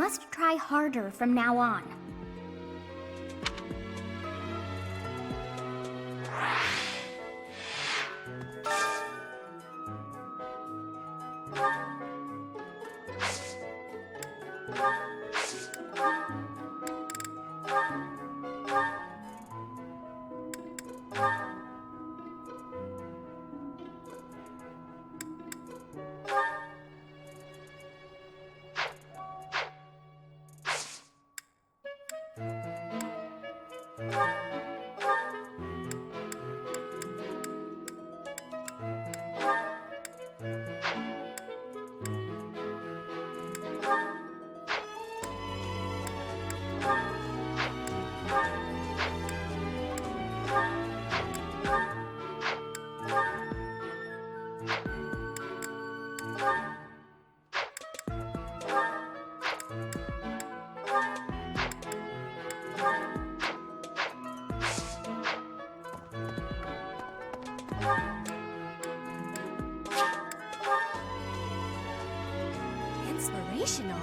must try harder from now on. Inspirational.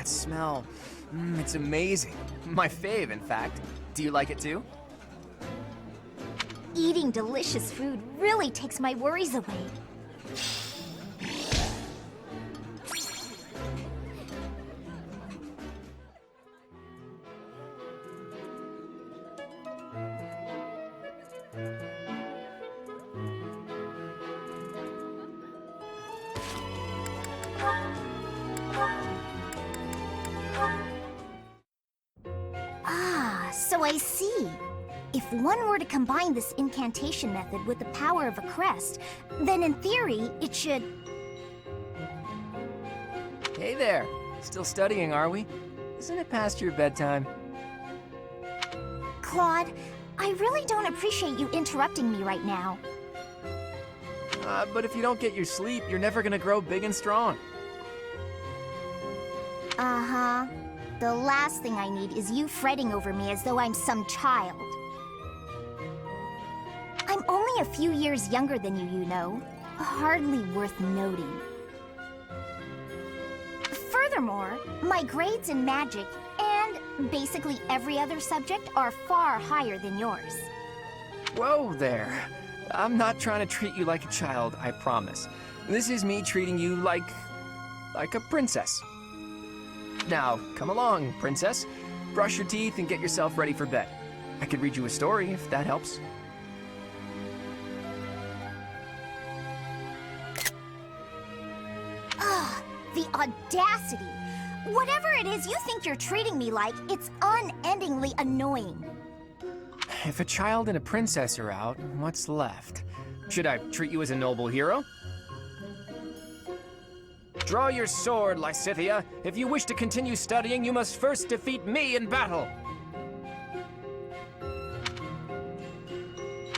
that smell. It's amazing. My fave, in fact. Do you like it too? Eating delicious food really takes my worries away. Ah, so I see. If one were to combine this incantation method with the power of a crest, then in theory, it should... Hey there. Still studying, are we? Isn't it past your bedtime? Claude, I really don't appreciate you interrupting me right now. But if you don't get your sleep, you're never gonna grow big and strong. Uh-huh. The last thing I need is you fretting over me as though I'm some child. I'm only a few years younger than you know. Hardly worth noting. Furthermore, my grades in magic and basically every other subject are far higher than yours. Whoa there. I'm not trying to treat you like a child, I promise. This is me treating you like a princess. Now, come along, princess. Brush your teeth and get yourself ready for bed. I could read you a story if that helps. Ugh, the audacity! Whatever it is you think you're treating me like, it's unendingly annoying. If a child and a princess are out, what's left? Should I treat you as a noble hero? Draw your sword, Lysithea. If you wish to continue studying, you must first defeat me in battle.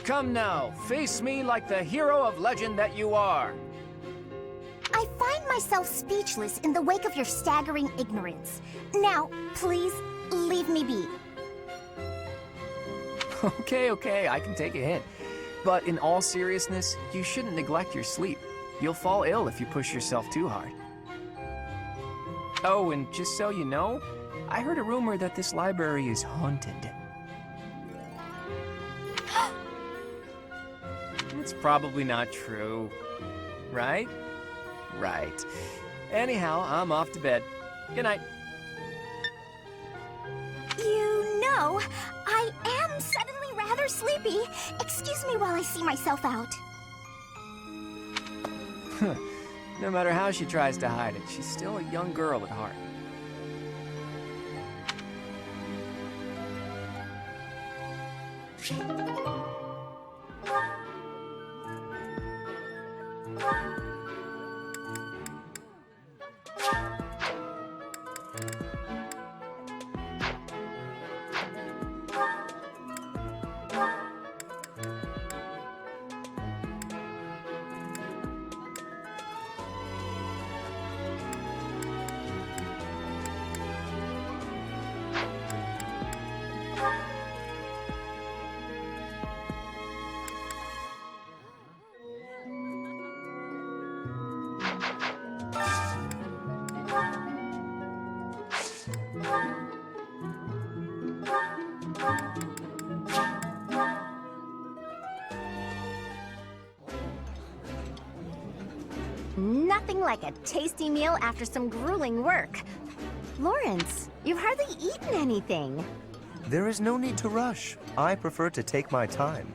Come now, face me like the hero of legend that you are. I find myself speechless in the wake of your staggering ignorance. Now, please, leave me be. Okay, I can take a hint. But in all seriousness, you shouldn't neglect your sleep. You'll fall ill if you push yourself too hard. Oh, and just so you know, I heard a rumor that this library is haunted. It's probably not true, right? Right. Anyhow, I'm off to bed. Good night. You know, I am suddenly rather sleepy. Excuse me while I see myself out. No matter how she tries to hide it, she's still a young girl at heart. Nothing like a tasty meal after some grueling work. Lawrence, you've hardly eaten anything. There is no need to rush. I prefer to take my time.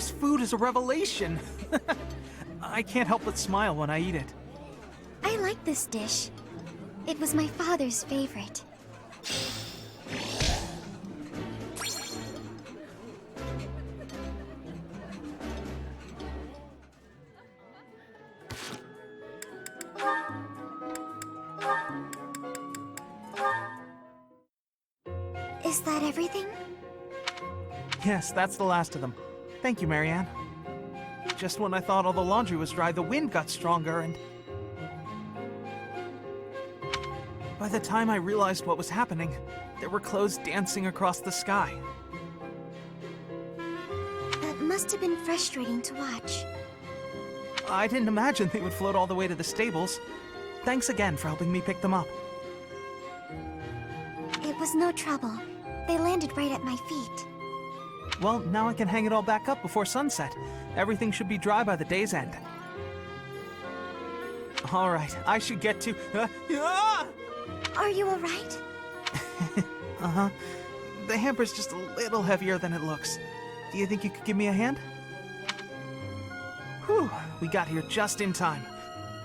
This food is a revelation. I can't help but smile when I eat it. I like this dish. It was my father's favorite. Is that everything? Yes, that's the last of them. Thank you, Marianne. Just when I thought all the laundry was dry, the wind got stronger and... By the time I realized what was happening, there were clothes dancing across the sky. That must have been frustrating to watch. I didn't imagine they would float all the way to the stables. Thanks again for helping me pick them up. It was no trouble. They landed right at my feet. Well, now I can hang it all back up before sunset. Everything should be dry by the day's end. All right, I should get to... Are you alright? Uh-huh. The hamper's just a little heavier than it looks. Do you think you could give me a hand? Whew, we got here just in time.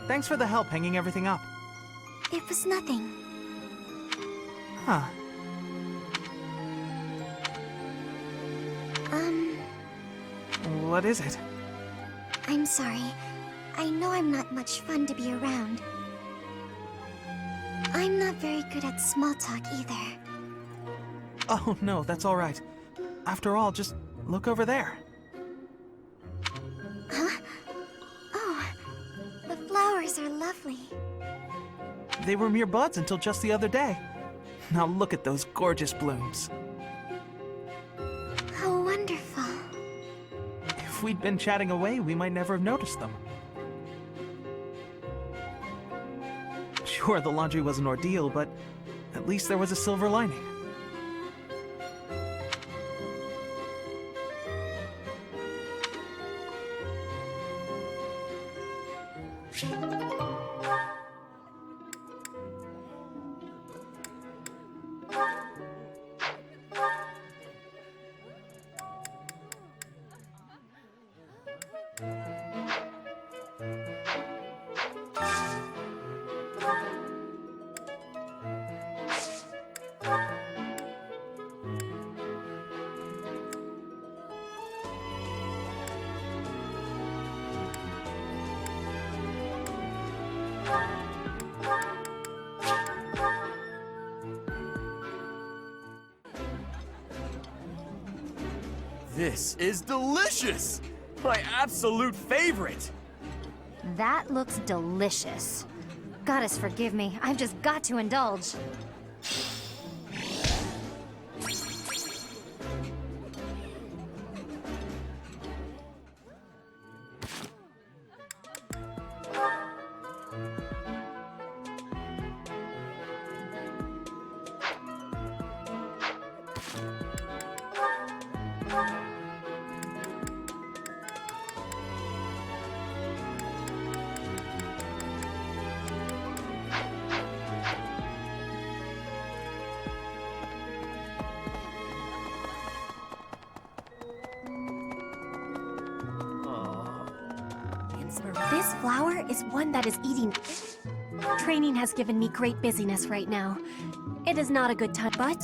Thanks for the help hanging everything up. It was nothing. Huh. What is it? I'm sorry. I know I'm not much fun to be around. I'm not very good at small talk either. Oh, no, that's all right. After all, just look over there. Huh? Oh, the flowers are lovely. They were mere buds until just the other day. Now look at those gorgeous blooms. How wonderful. If we'd been chatting away, we might never have noticed them. Sure, the laundry was an ordeal, but at least there was a silver lining. This is delicious! My absolute favorite! That looks delicious. Goddess forgive me, I've just got to indulge. This flower is one that is eating. Training has given me great busyness right now. It is not a good time, but...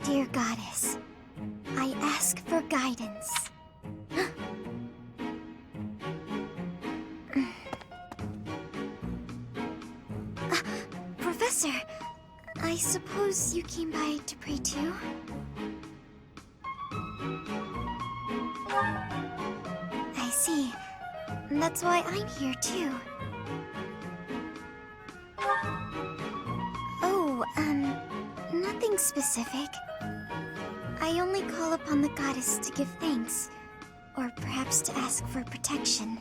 Dear Goddess, I ask for guidance. Professor, I suppose you came by to pray too? I see. That's why I'm here too. Oh, specific. I only call upon the goddess to give thanks, or perhaps to ask for protection.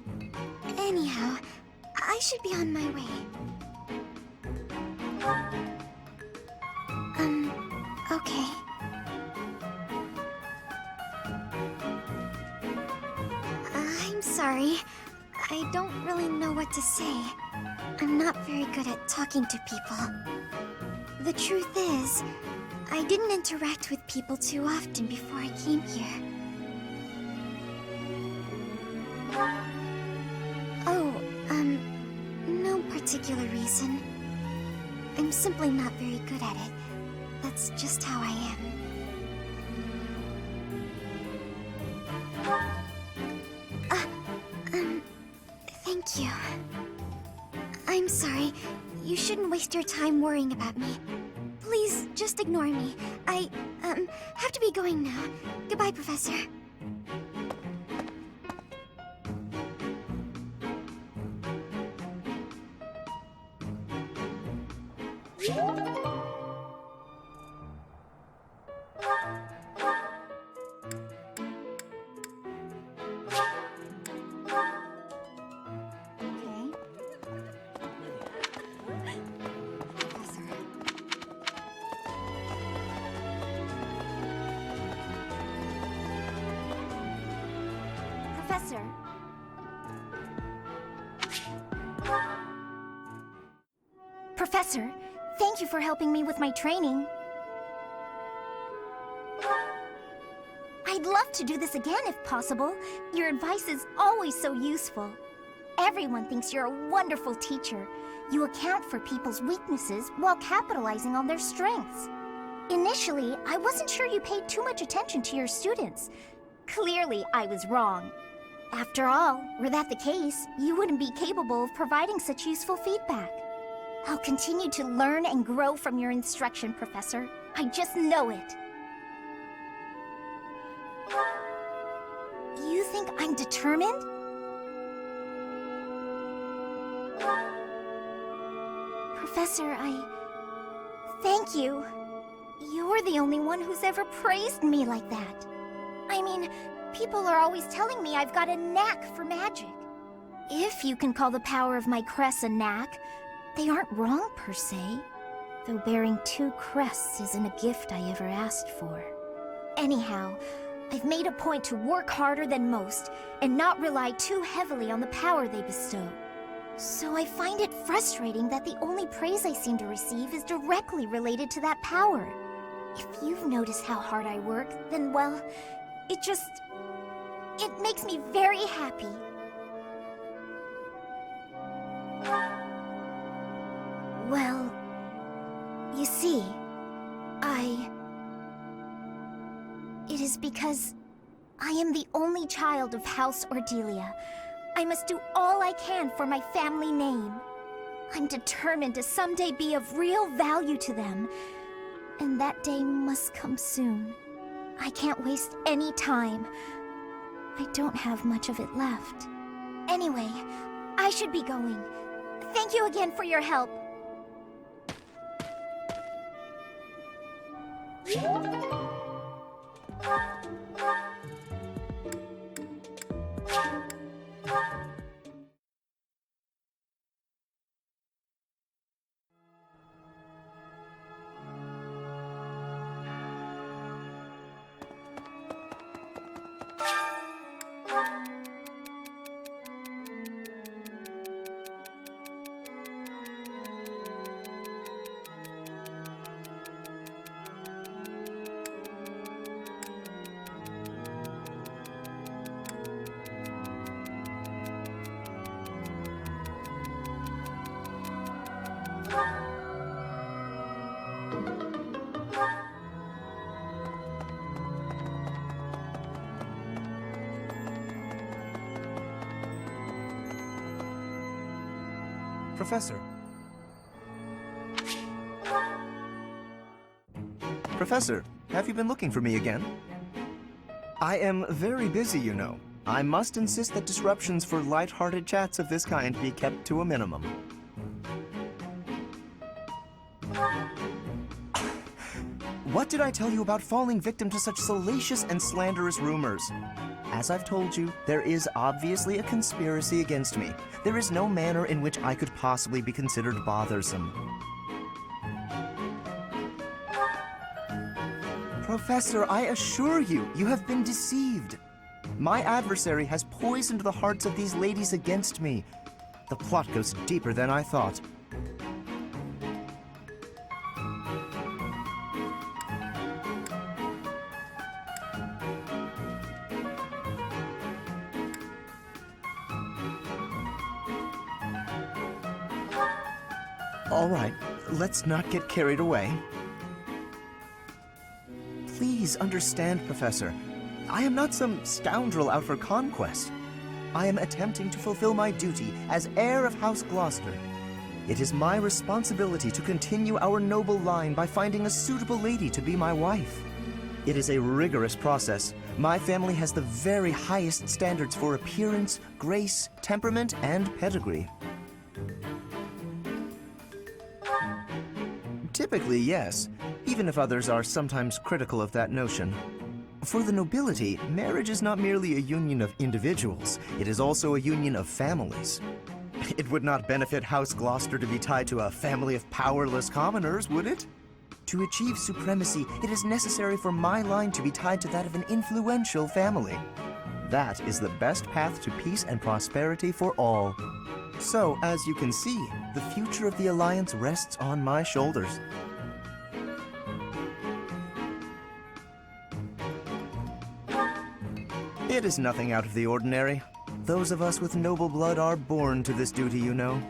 Anyhow, I should be on my way. Okay. I'm sorry. I don't really know what to say. I'm not very good at talking to people. The truth is, I didn't interact with people too often before I came here. Oh, no particular reason. I'm simply not very good at it. That's just how I am. Thank you. I'm sorry. You shouldn't waste your time worrying about me. Please, just ignore me. I, have to be going now. Goodbye, Professor. Professor. Professor, thank you for helping me with my training. I'd love to do this again if possible. Your advice is always so useful. Everyone thinks you're a wonderful teacher. You account for people's weaknesses while capitalizing on their strengths. Initially, I wasn't sure you paid too much attention to your students. Clearly, I was wrong. After all, were that the case, you wouldn't be capable of providing such useful feedback. I'll continue to learn and grow from your instruction, Professor. I just know it. You think I'm determined? Professor, thank you. You're the only one who's ever praised me like that. I mean, people are always telling me I've got a knack for magic. If you can call the power of my crest a knack, they aren't wrong per se. Though bearing 2 crests isn't a gift I ever asked for. Anyhow, I've made a point to work harder than most and not rely too heavily on the power they bestow. So I find it frustrating that the only praise I seem to receive is directly related to that power. If you've noticed how hard I work, then well, it makes me very happy. Well, you see, it is because I am the only child of House Ordelia. I must do all I can for my family name. I'm determined to someday be of real value to them, and that day must come soon. I can't waste any time. I don't have much of it left. Anyway, I should be going. Thank you again for your help. Professor. Professor, have you been looking for me again? I am very busy, you know. I must insist that disruptions for light-hearted chats of this kind be kept to a minimum. What did I tell you about falling victim to such salacious and slanderous rumors? As I've told you, there is obviously a conspiracy against me. There is no manner in which I could possibly be considered bothersome. Professor, I assure you, you have been deceived. My adversary has poisoned the hearts of these ladies against me. The plot goes deeper than I thought. All right, let's not get carried away. Please understand, Professor. I am not some scoundrel out for conquest. I am attempting to fulfill my duty as heir of House Gloucester. It is my responsibility to continue our noble line by finding a suitable lady to be my wife. It is a rigorous process. My family has the very highest standards for appearance, grace, temperament, and pedigree. Typically, yes, even if others are sometimes critical of that notion. For the nobility, marriage is not merely a union of individuals, it is also a union of families. It would not benefit House Gloucester to be tied to a family of powerless commoners, would it? To achieve supremacy, it is necessary for my line to be tied to that of an influential family. That is the best path to peace and prosperity for all. So, as you can see, the future of the Alliance rests on my shoulders. It is nothing out of the ordinary. Those of us with noble blood are born to this duty, you know.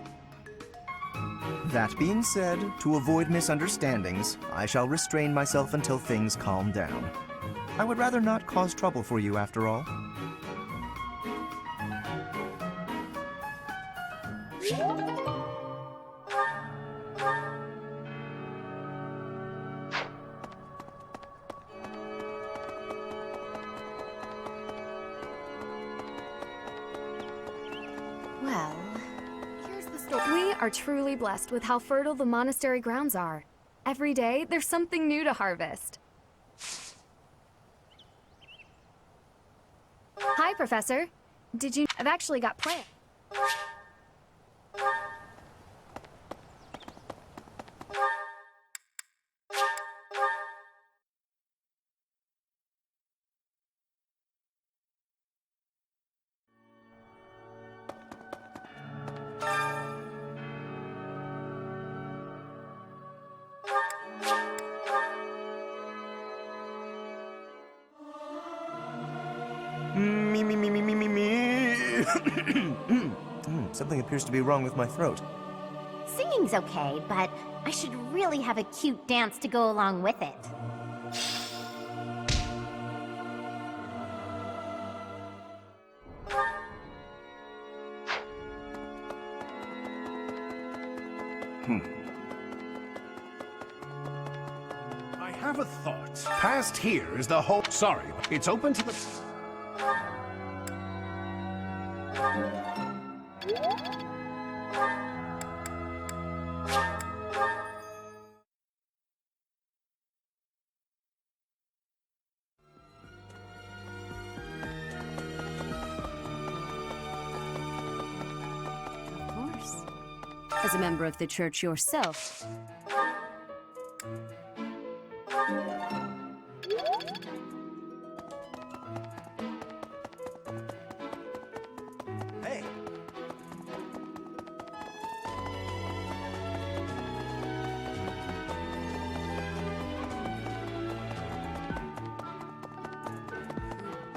That being said, to avoid misunderstandings, I shall restrain myself until things calm down. I would rather not cause trouble for you, after all. Well, Here's the story. We are truly blessed with how fertile the monastery grounds are. Every day, there's something new to harvest. Hi, Professor. Did you... I've actually got plans. Something appears to be wrong with my throat. singing's okay, but I should really have a cute dance to go along with it. I have a thought. Past here is the whole... Sorry, it's open to the... Of course. As a member of the church yourself. Hey!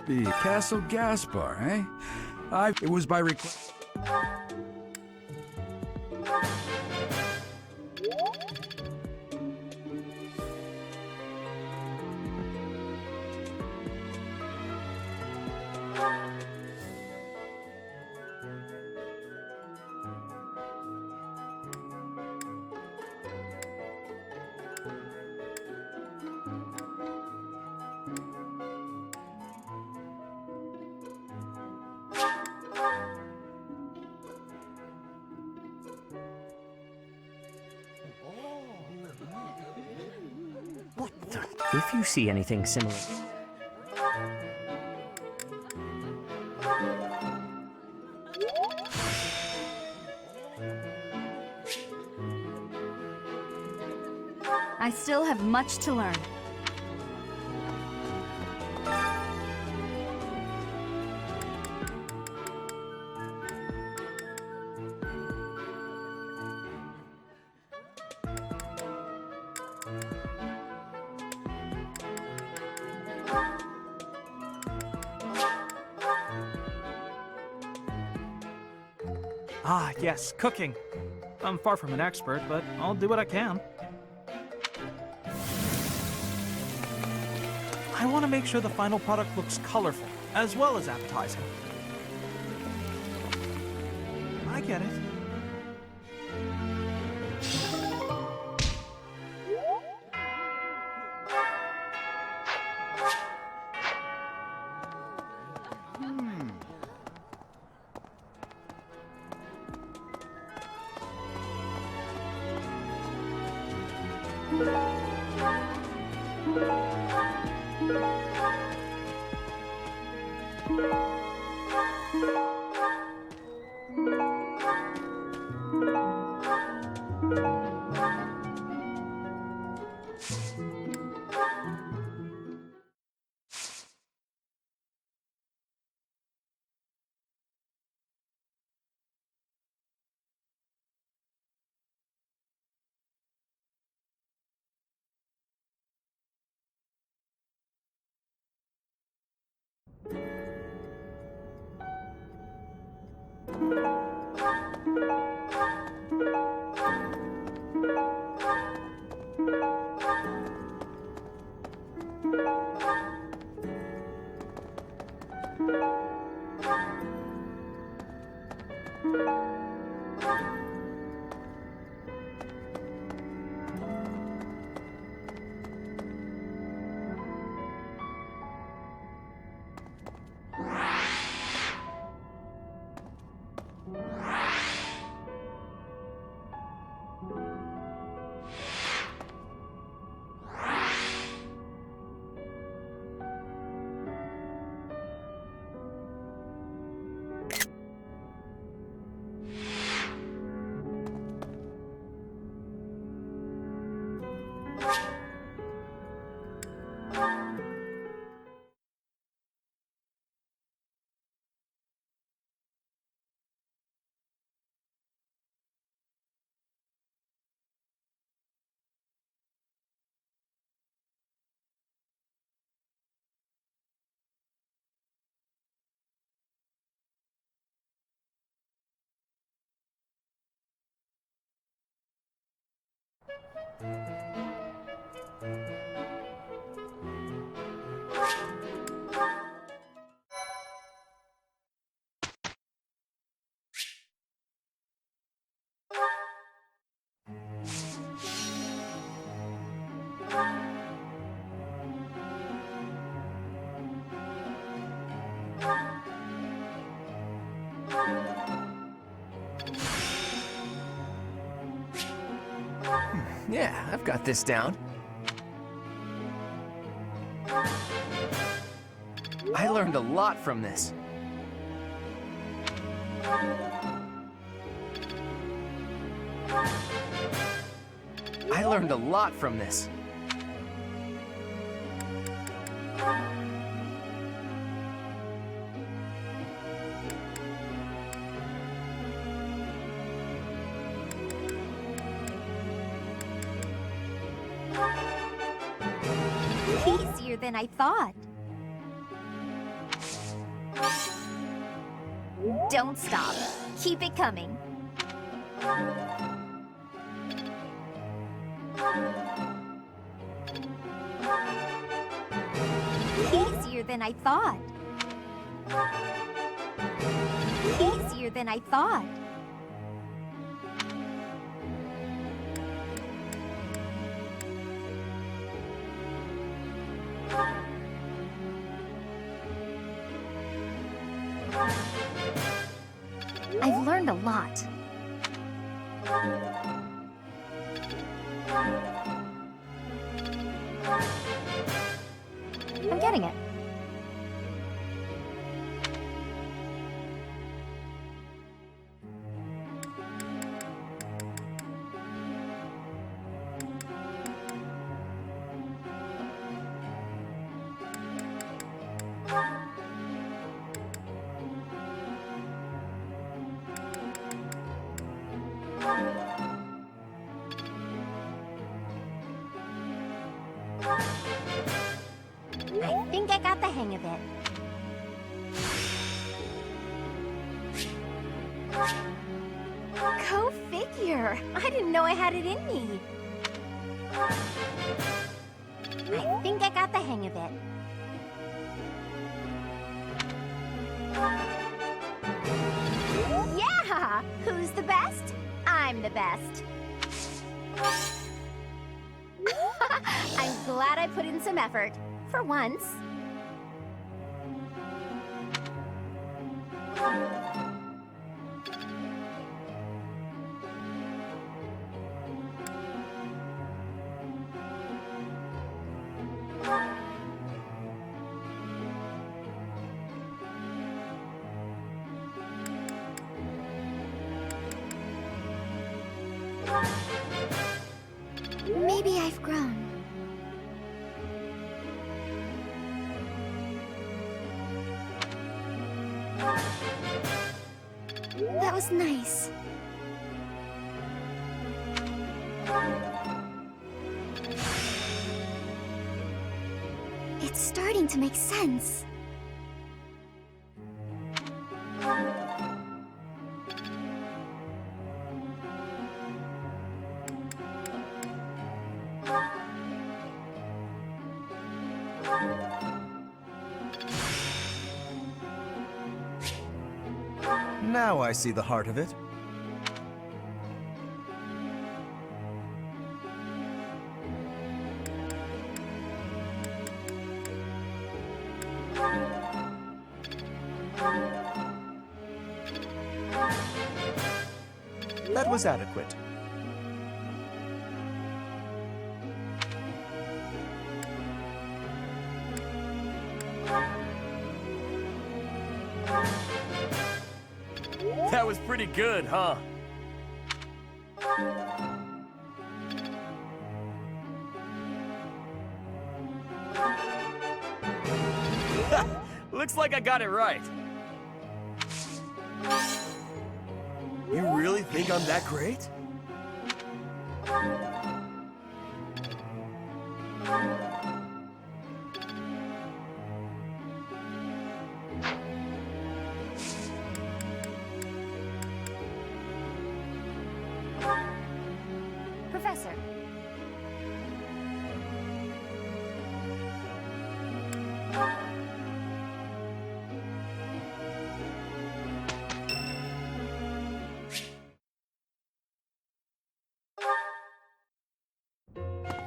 The Castle Gas Bar, eh? It was by request. If you see anything similar... I still have much to learn. Ah, yes, cooking. I'm far from an expert, but I'll do what I can. I want to make sure the final product looks colorful, as well as appetizing. I get it. Yeah, I've got this down. I learned a lot from this. I learned a lot from this. Easier than I thought. Don't stop. Keep it coming. Easier than I thought. Easier than I thought. I've learned a lot. doing it. I think I got the hang of it. Go figure! I didn't know I had it in me. I think I got the hang of it. Yeah! Who's the best? I'm the best. I'm glad I put in some effort. For once. Maybe I've grown. That was nice. It's starting to make sense. Now I see the heart of it. That was adequate. That was pretty good, huh? Looks like I got it right. You really think I'm that great? Professor.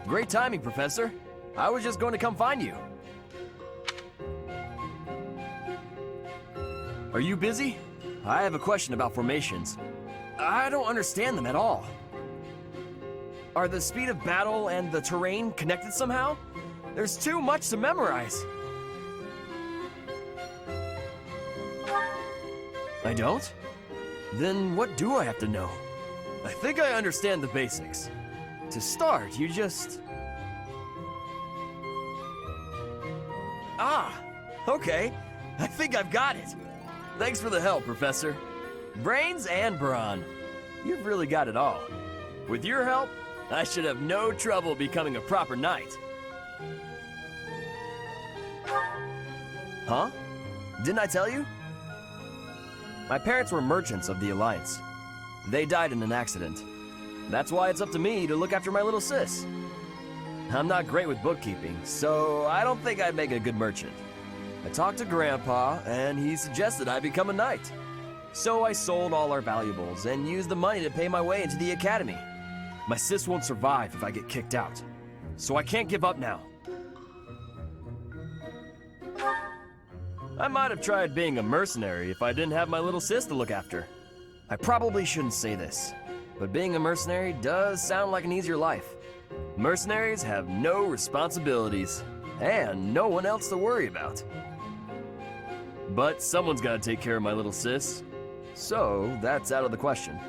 Great timing, Professor. I was just going to come find you. Are you busy? I have a question about formations. I don't understand them at all. Are the speed of battle and the terrain connected somehow? There's too much to memorize. I don't? Then what do I have to know? I think I understand the basics. To start, you just... Ah, okay. I think I've got it. Thanks for the help, Professor. Brains and brawn. You've really got it all. With your help, I should have no trouble becoming a proper knight. Huh? Didn't I tell you? My parents were merchants of the Alliance. They died in an accident. That's why it's up to me to look after my little sis. I'm not great with bookkeeping, so I don't think I'd make a good merchant. I talked to Grandpa, and he suggested I become a knight. So I sold all our valuables and used the money to pay my way into the academy. My sis won't survive if I get kicked out, so I can't give up now. I might have tried being a mercenary if I didn't have my little sis to look after. I probably shouldn't say this, but being a mercenary does sound like an easier life. Mercenaries have no responsibilities, and no one else to worry about. But someone's gotta take care of my little sis, so that's out of the question.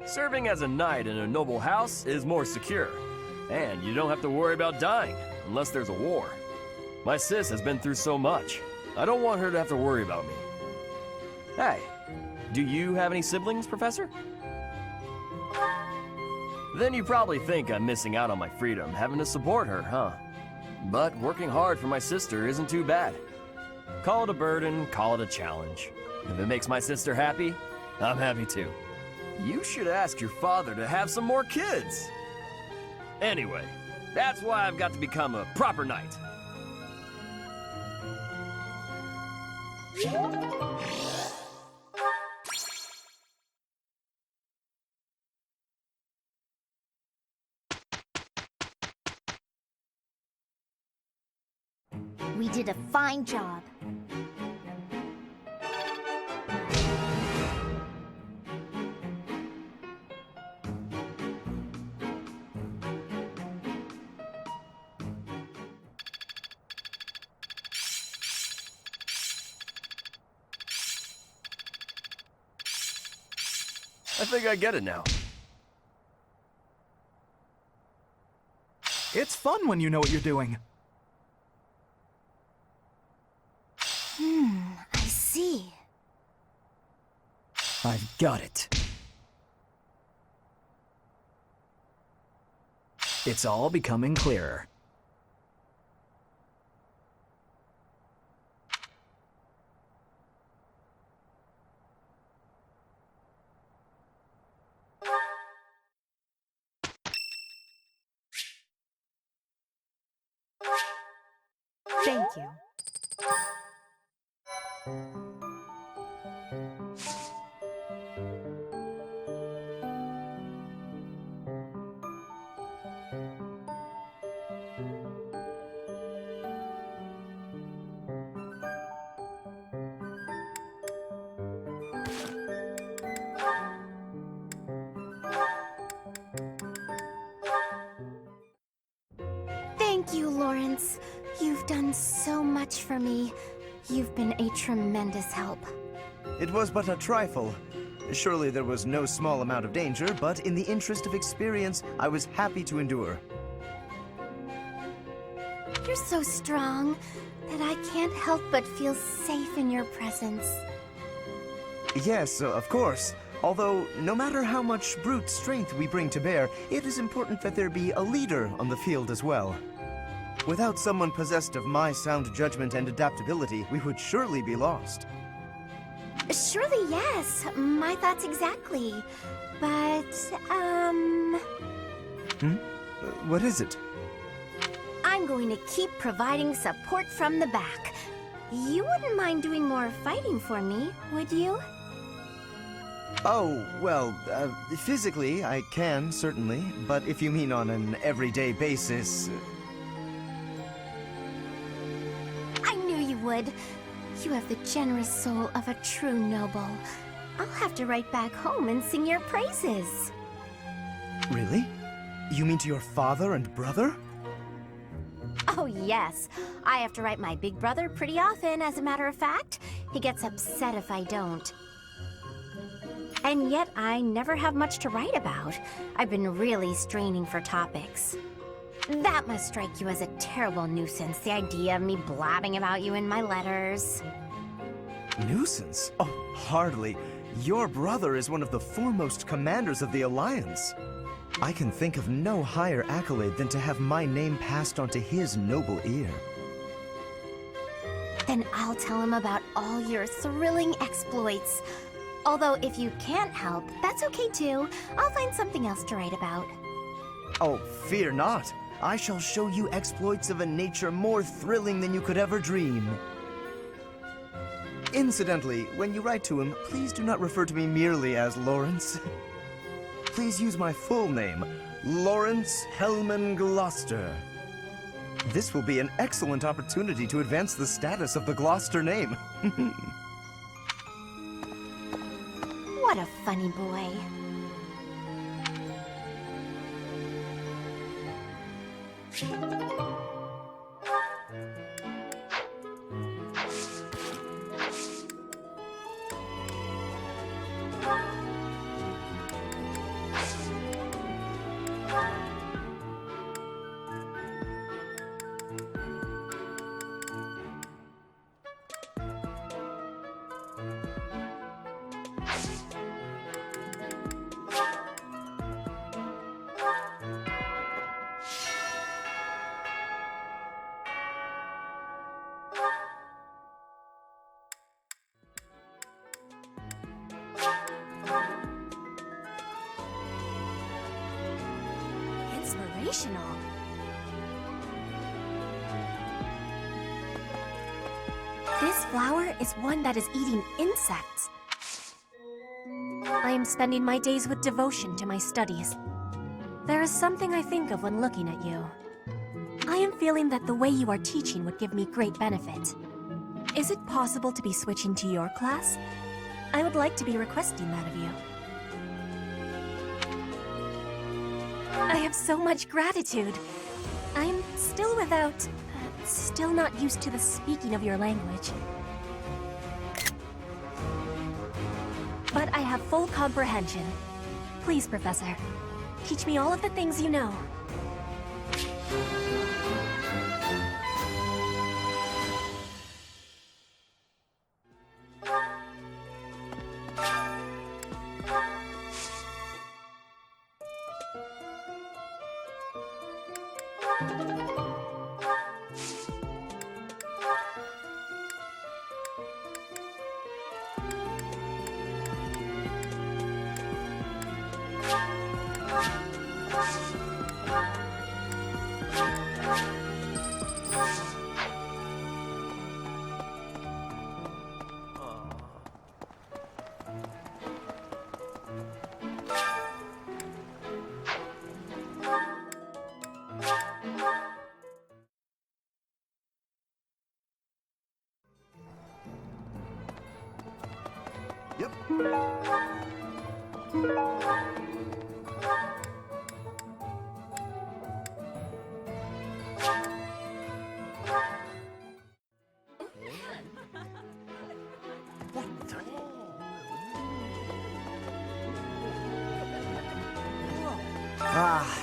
Serving as a knight in a noble house is more secure, and you don't have to worry about dying unless there's a war. My sis has been through so much. I don't want her to have to worry about me. Hey, do you have any siblings, Professor? Then you probably think I'm missing out on my freedom, having to support her, huh? But working hard for my sister isn't too bad. Call it a burden, call it a challenge. If it makes my sister happy, I'm happy too. You should ask your father to have some more kids. Anyway, that's why I've got to become a proper knight. We did a fine job. I think I get it now. It's fun when you know what you're doing. I see. I've got it. It's all becoming clearer. Thank you. Thank you, Lawrence. You've done so much for me. You've been a tremendous help. It was but a trifle. Surely there was no small amount of danger, but in the interest of experience, I was happy to endure. You're so strong that I can't help but feel safe in your presence. Yes, of course. Although, no matter how much brute strength we bring to bear, it is important that there be a leader on the field as well. Without someone possessed of my sound judgment and adaptability, we would surely be lost. Surely, yes. My thoughts exactly. But, What is it? I'm going to keep providing support from the back. You wouldn't mind doing more fighting for me, would you? Oh, well, physically, I can, certainly. But if you mean on an everyday basis... I knew you would. You have the generous soul of a true noble. I'll have to write back home and sing your praises. Really? You mean to your father and brother? Oh, yes. I have to write my big brother pretty often, as a matter of fact. He gets upset if I don't. And yet, I never have much to write about. I've been really straining for topics. That must strike you as a terrible nuisance, the idea of me blabbing about you in my letters. Nuisance? Oh, hardly. Your brother is one of the foremost commanders of the Alliance. I can think of no higher accolade than to have my name passed on to his noble ear. Then I'll tell him about all your thrilling exploits. Although if you can't help, that's okay too. I'll find something else to write about. Oh, fear not. I shall show you exploits of a nature more thrilling than you could ever dream. Incidentally, when you write to him, please do not refer to me merely as Lawrence. Please use my full name, Lawrence Hellman Gloucester. This will be an excellent opportunity to advance the status of the Gloucester name. What a funny boy. sensational. This flower is one that is eating insects. I am spending my days with devotion to my studies. There is something I think of when looking at you. I am feeling that the way you are teaching would give me great benefit. Is it possible to be switching to your class? I would like to be requesting that of you. I have so much gratitude. I am still still not used to the speaking of your language. But I have full comprehension. Please, Professor, teach me all of the things you know. Yep.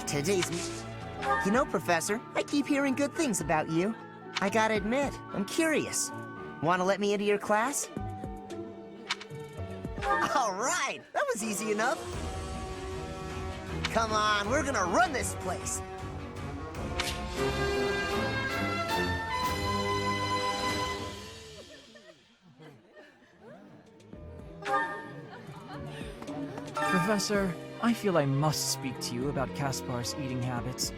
Today's... You know, Professor, I keep hearing good things about you. I gotta admit, I'm curious. Wanna let me into your class? All right, that was easy enough. Come on, we're gonna run this place. Professor, I feel I must speak to you about Caspar's eating habits.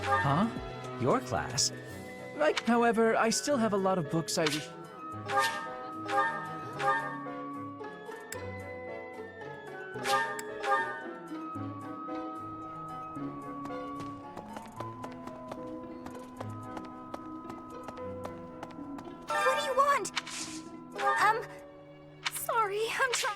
Huh? Your class? However, I still have a lot of books I wish... What do you want? Sorry, I'm trying.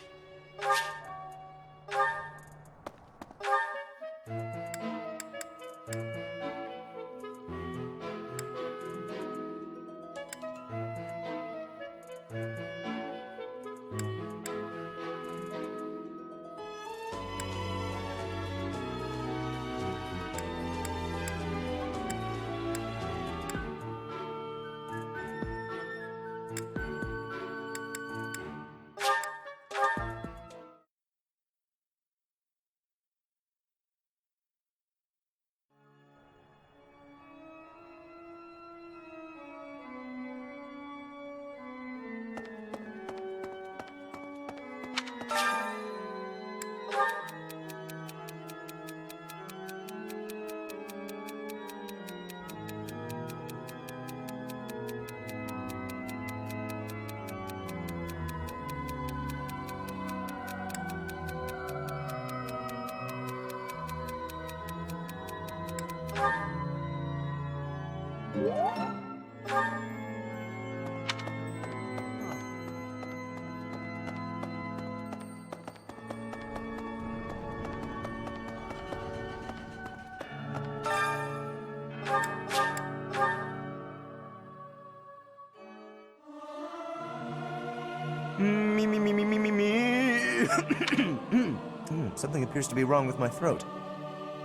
Something appears to be wrong with my throat.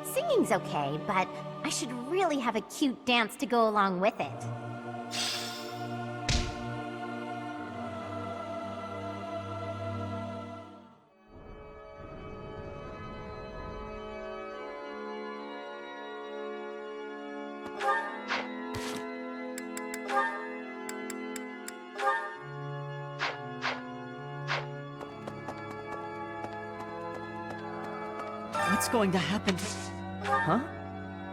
Singing's okay, but I should really have a cute dance to go along with it. What's going to happen? Huh?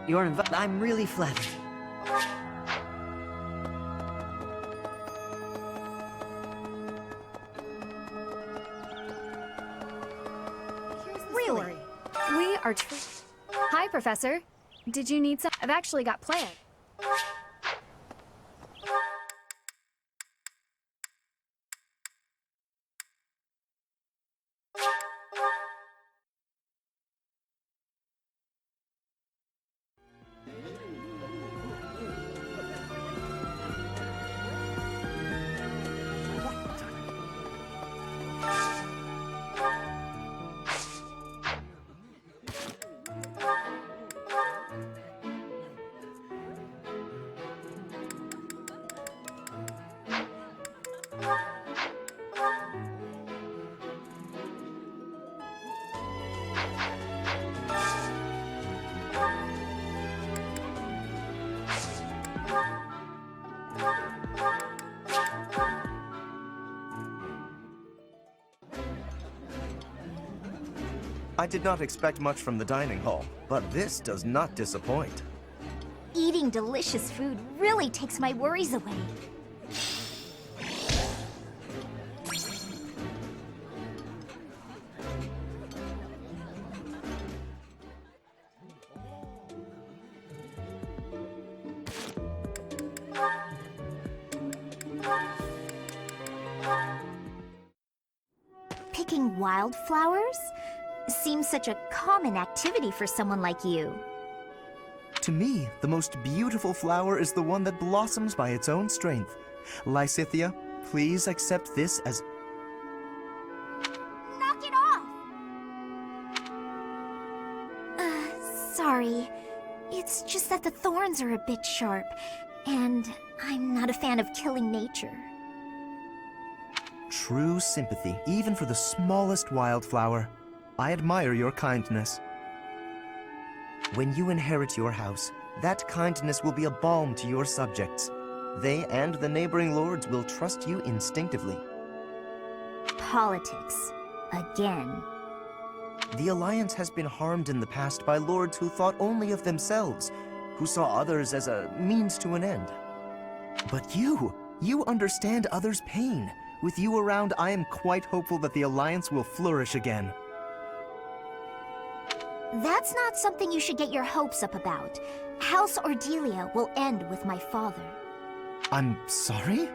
I'm really flattered. Really? We are Hi, Professor. Did you need some? I've actually got plans. I did not expect much from the dining hall, but this does not disappoint. Eating delicious food really takes my worries away. Picking wildflowers seems such a common activity for someone like you. To me, the most beautiful flower is the one that blossoms by its own strength. Lysithea, please accept this as... Knock it off! Sorry. It's just that the thorns are a bit sharp, and I'm not a fan of killing nature. True sympathy, even for the smallest wildflower. I admire your kindness. When you inherit your house, that kindness will be a balm to your subjects. They and the neighboring lords will trust you instinctively. Politics. Again. The Alliance has been harmed in the past by lords who thought only of themselves, who saw others as a means to an end. But you understand others' pain. With you around, I am quite hopeful that the Alliance will flourish again. That's not something you should get your hopes up about. House Ordelia will end with my father. I'm sorry?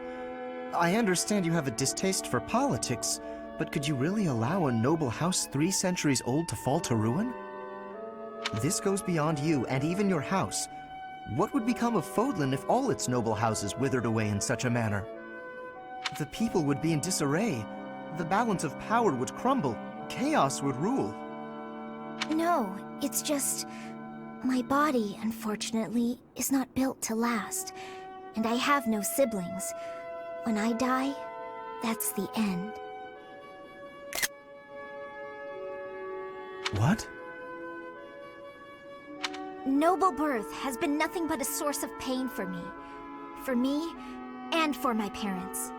I understand you have a distaste for politics, but could you really allow a noble house 3 centuries old to fall to ruin? This goes beyond you and even your house. What would become of Fodlan if all its noble houses withered away in such a manner? The people would be in disarray. The balance of power would crumble. Chaos would rule. No, it's just... my body, unfortunately, is not built to last. And I have no siblings. When I die, that's the end. What? Noble birth has been nothing but a source of pain for me. For me, and for my parents.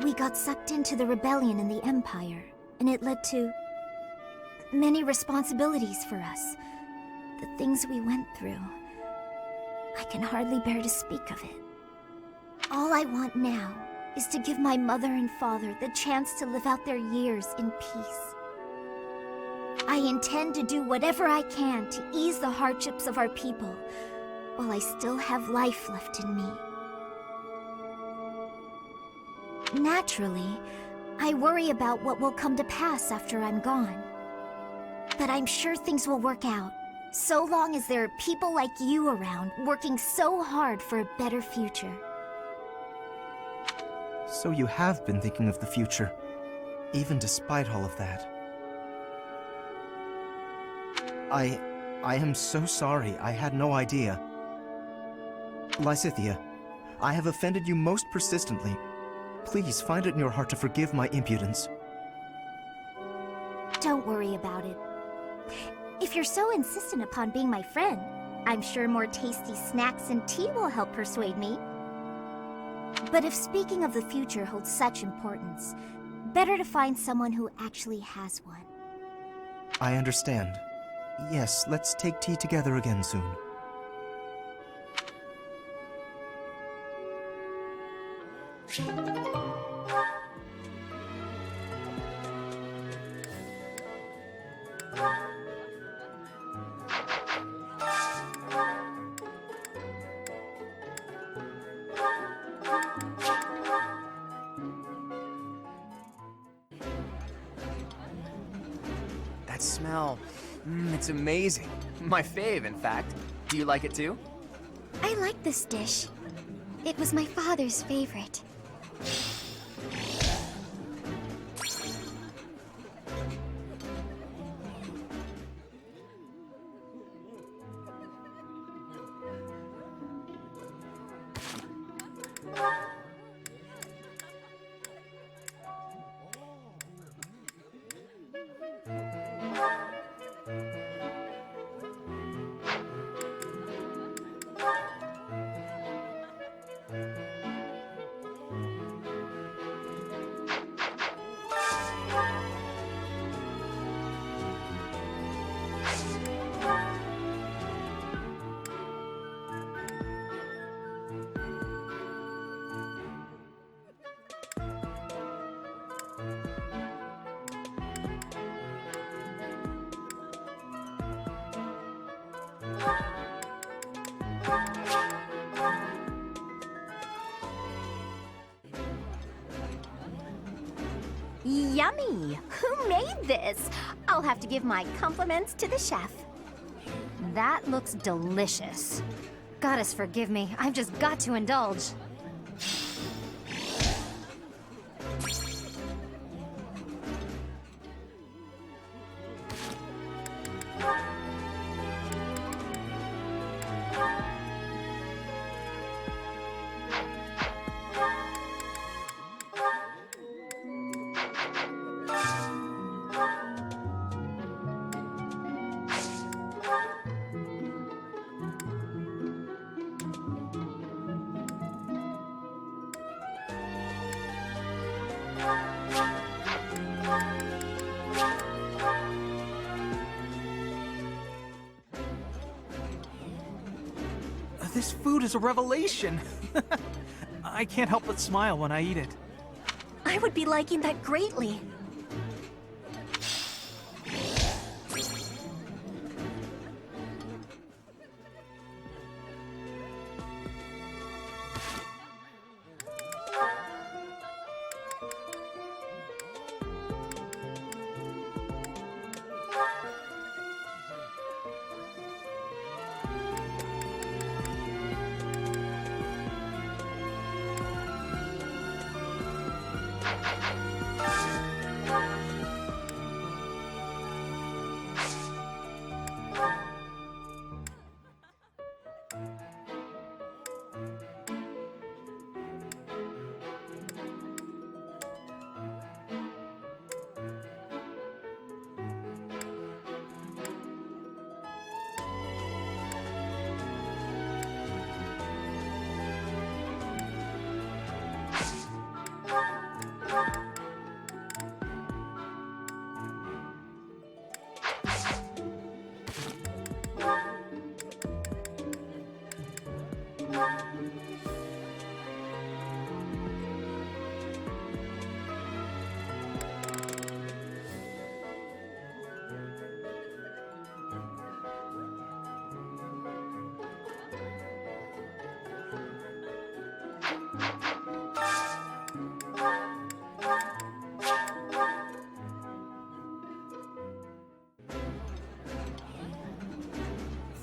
We got sucked into the rebellion in the Empire, and it led to many responsibilities for us. The things we went through. I can hardly bear to speak of it. All I want now is to give my mother and father the chance to live out their years in peace. I intend to do whatever I can to ease the hardships of our people, while I still have life left in me. Naturally, I worry about what will come to pass after I'm gone. But I'm sure things will work out, so long as there are people like you around working so hard for a better future. So you have been thinking of the future, even despite all of that. I am so sorry. I had no idea. Lysithea, I have offended you most persistently. Please find it in your heart to forgive my impudence. Don't worry about it. If you're so insistent upon being my friend, I'm sure more tasty snacks and tea will help persuade me. But if speaking of the future holds such importance, better to find someone who actually has one. I understand. Yes, let's take tea together again soon. That smell, it's amazing. My fave, in fact. Do you like it too? I like this dish. It was my father's favorite. Yummy! Who made this? I'll have to give my compliments to the chef. That looks delicious. Goddess forgive me, I've just got to indulge. This food is a revelation. I can't help but smile when I eat it. I would be liking that greatly.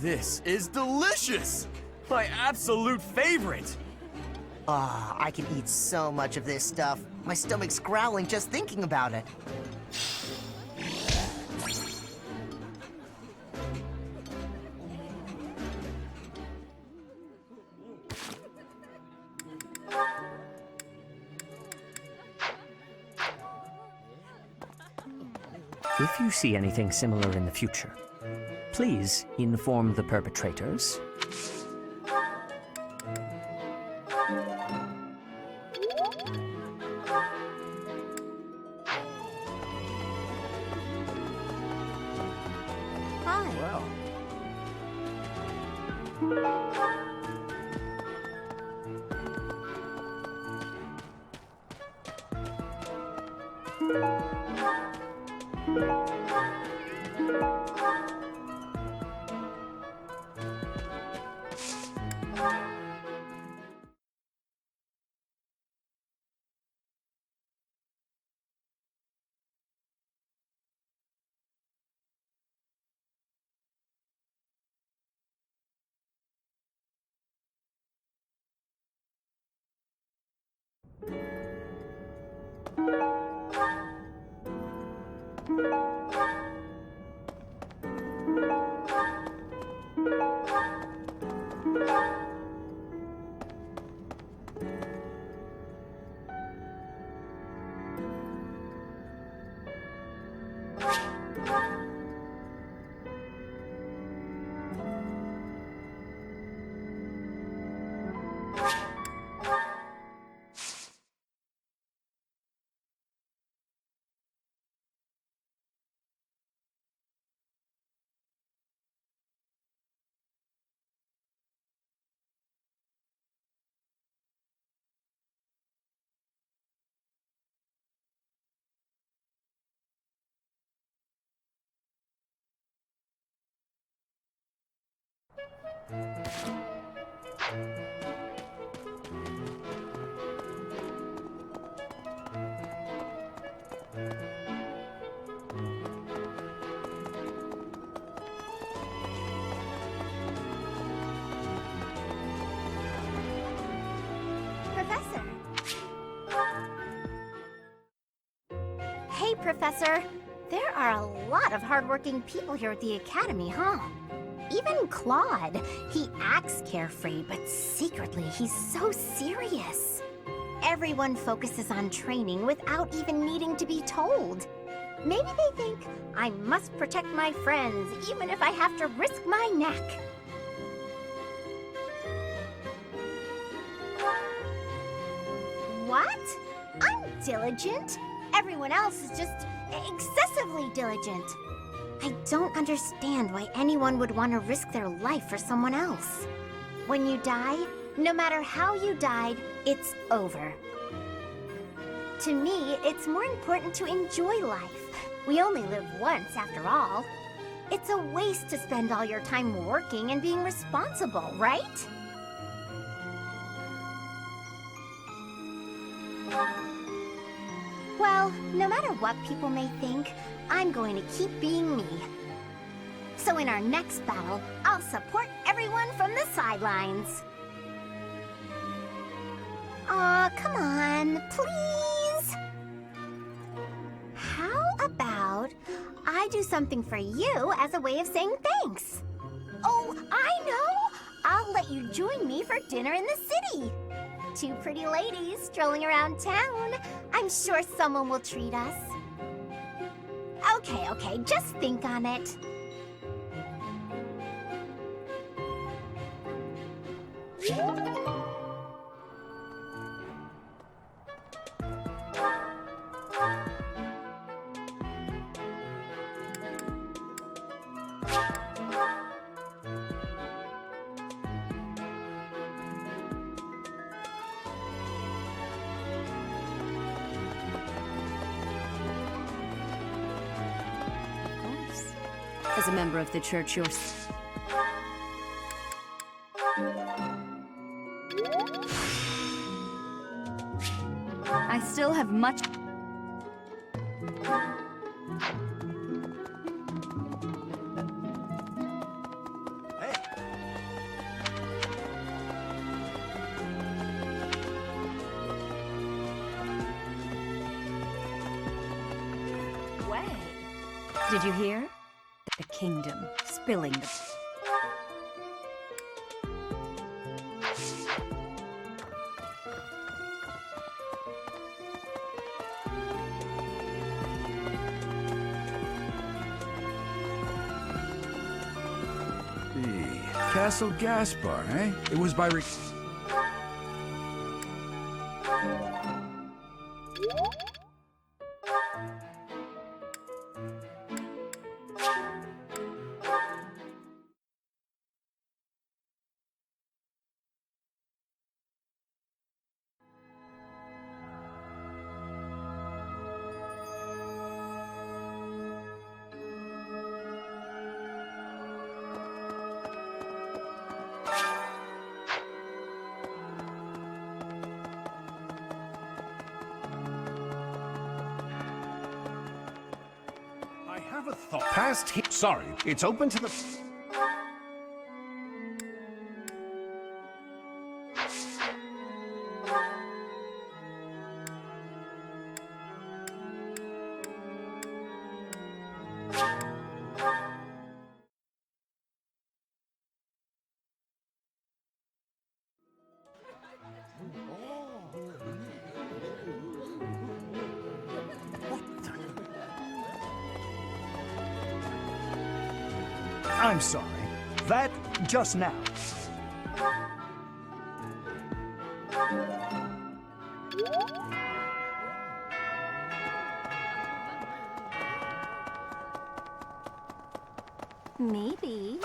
This is delicious! My absolute favorite! Ah, I can eat so much of this stuff. My stomach's growling just thinking about it. If you see anything similar in the future, please inform the perpetrators. Hi. well. Professor. Hey, Professor. There are a lot of hardworking people here at the Academy, huh? Even Claude. He acts carefree, but secretly he's so serious. Everyone focuses on training without even needing to be told. Maybe they think I must protect my friends, even if I have to risk my neck. What? I'm diligent. Everyone else is just excessively diligent. I don't understand why anyone would want to risk their life for someone else. When you die, no matter how you died, it's over. To me, it's more important to enjoy life. We only live once, after all. It's a waste to spend all your time working and being responsible, right? Well, no matter what people may think, I'm going to keep being me. So in our next battle, I'll support everyone from the sidelines. Aw, come on, please! How about I do something for you as a way of saying thanks? Oh, I know! I'll let you join me for dinner in the city. Two pretty ladies strolling around town. I'm sure someone will treat us. Okay, just think on it. As a member of the church yourself. I still have much... Did you hear? The kingdom spilling the... The Castle Gaspar, eh? It was by a thought. Past here. Sorry, it's open to the. I'm sorry. That just now. Maybe.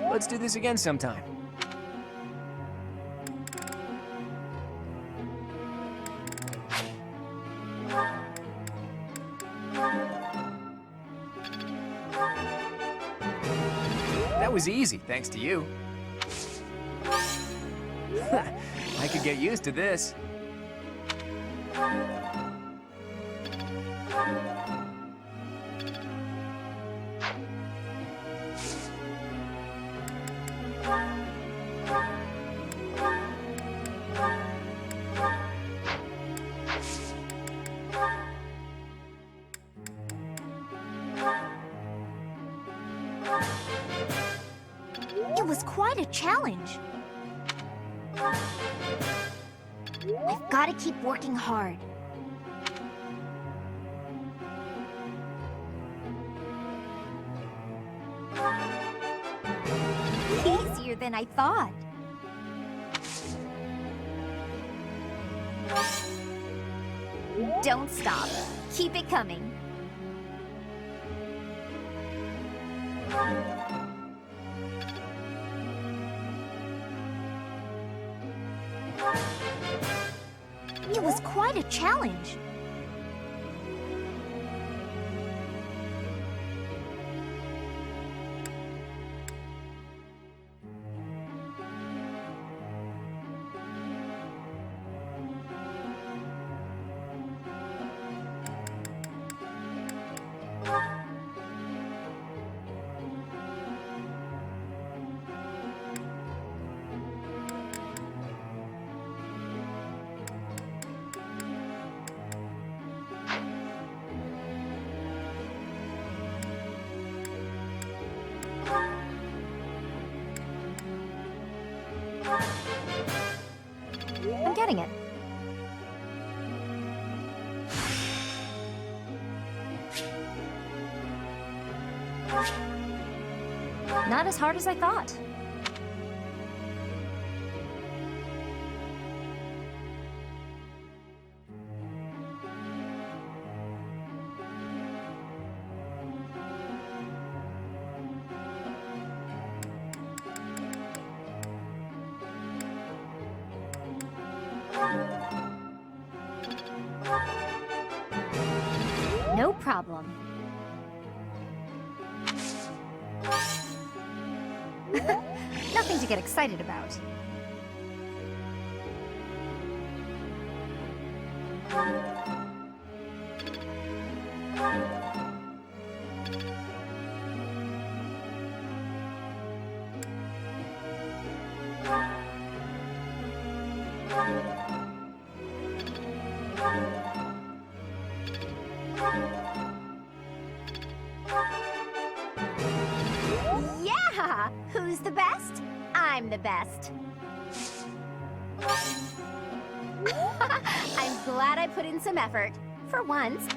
Let's do this again sometime. That was easy, thanks to you. I could get used to this. It was quite a challenge. I've got to keep working hard. Easier than I thought. Don't stop. Keep it coming. It was quite a challenge. I'm getting it. Not as hard as I thought. No problem. Nothing to get excited about. Yeah! Who's the best? I'm the best. I'm glad I put in some effort. For once.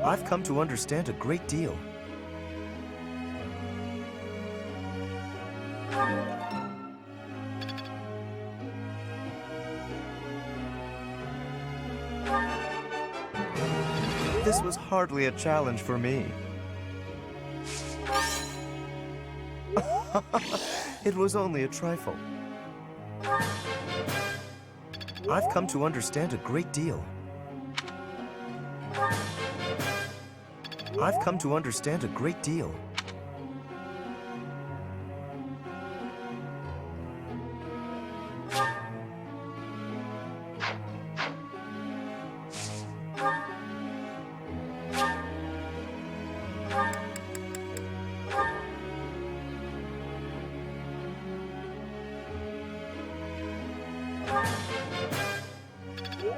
I've come to understand a great deal. This was hardly a challenge for me. It was only a trifle. I've come to understand a great deal. I've come to understand a great deal.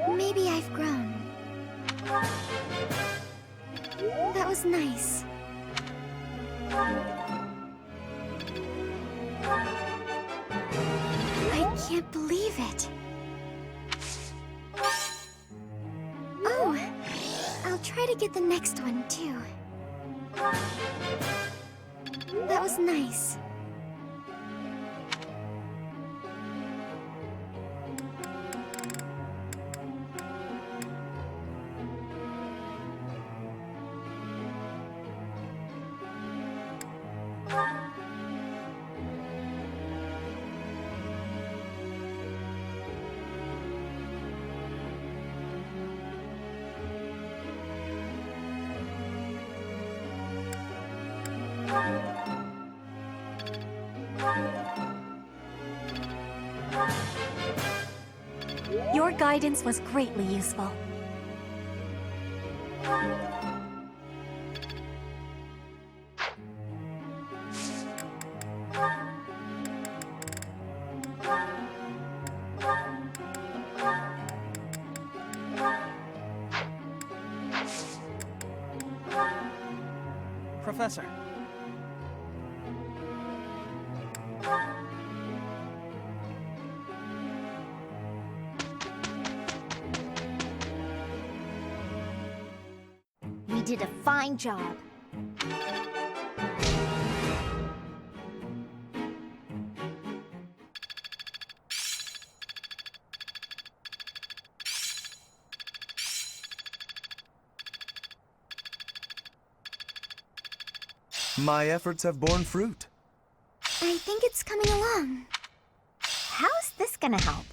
Maybe I've grown. That was nice. I can't believe it. Oh, I'll try to get the next one too. That was nice. Your guidance was greatly useful. Professor. We did a fine job. My efforts have borne fruit. I think it's coming along. How's this gonna help?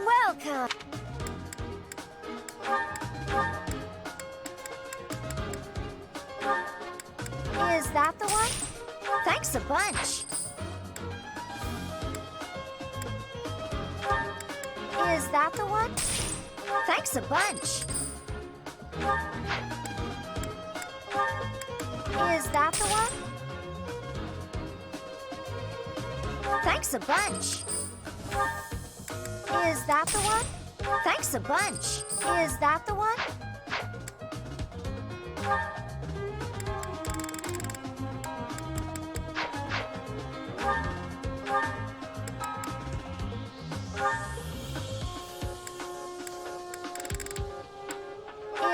Welcome! Is that the one? Thanks a bunch. Is that the one? Thanks a bunch. Is that the one? Thanks a bunch. Is that the one? Thanks a bunch. Is that the one?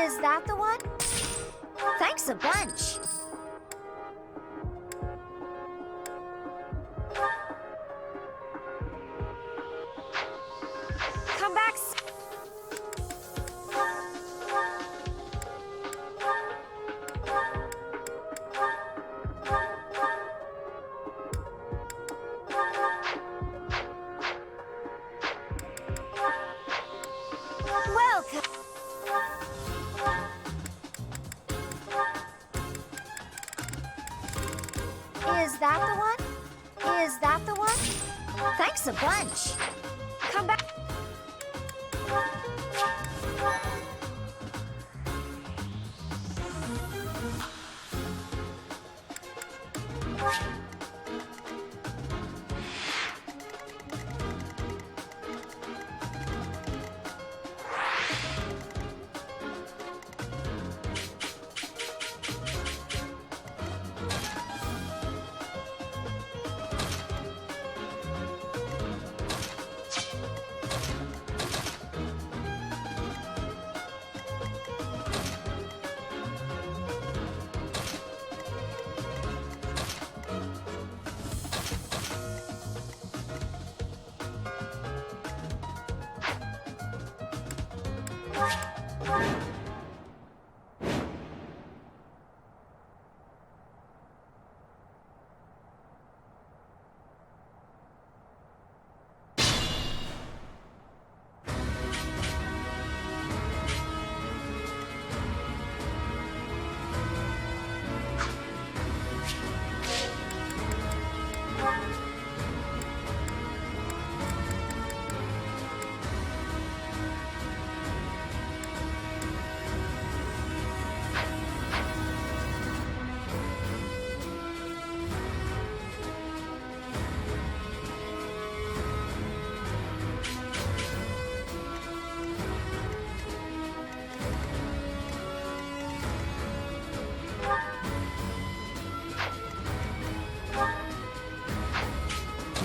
Is that the one? Thanks a bunch. Come back. Welcome. Is that the one? Is that the one? Thanks a bunch. Come back.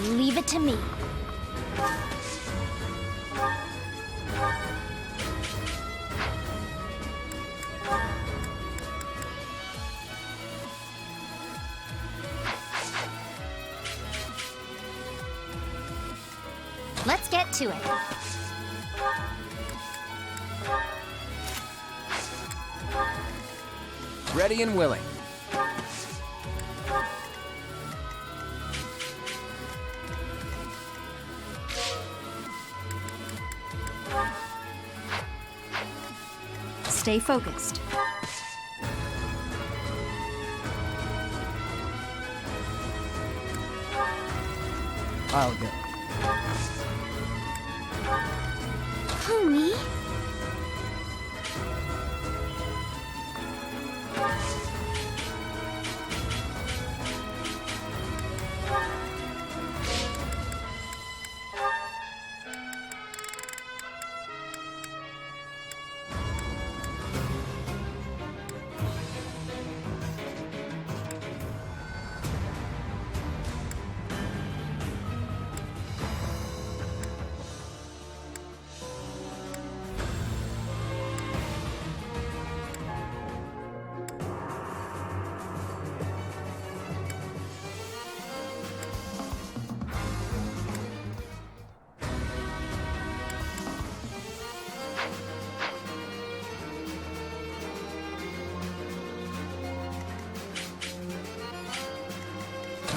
Leave it to me. Let's get to it. Ready and willing. Stay focused. I'll go. Who, me?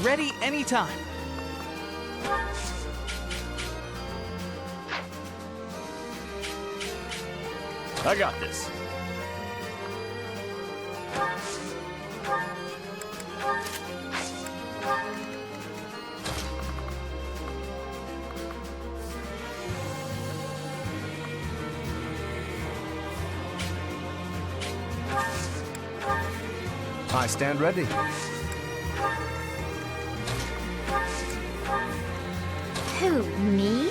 Ready anytime. I got this. I stand ready. Who, me?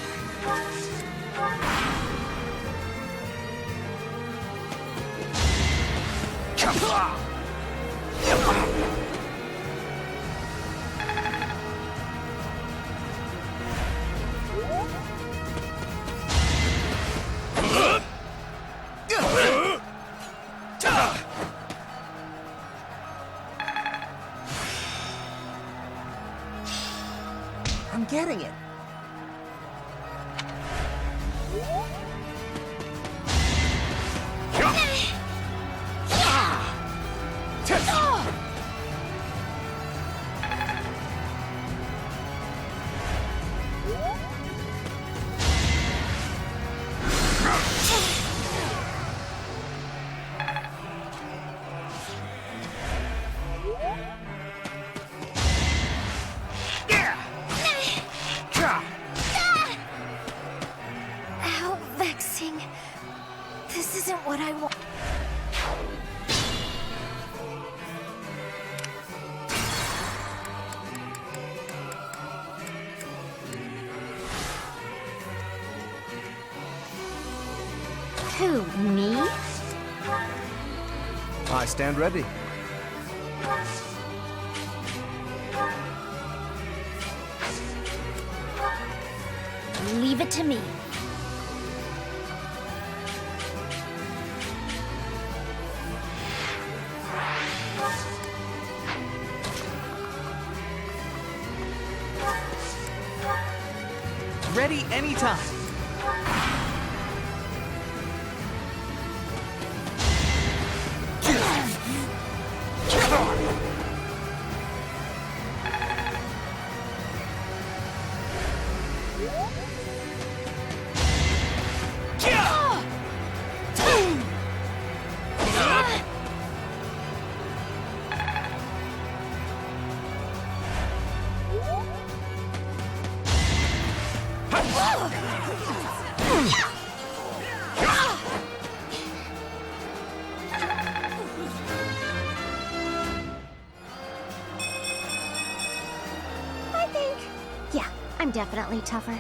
I'm getting it. How vexing. This isn't what I want. Who, me? I stand ready. Leave it to me. Ready anytime. I think... Yeah, I'm definitely tougher.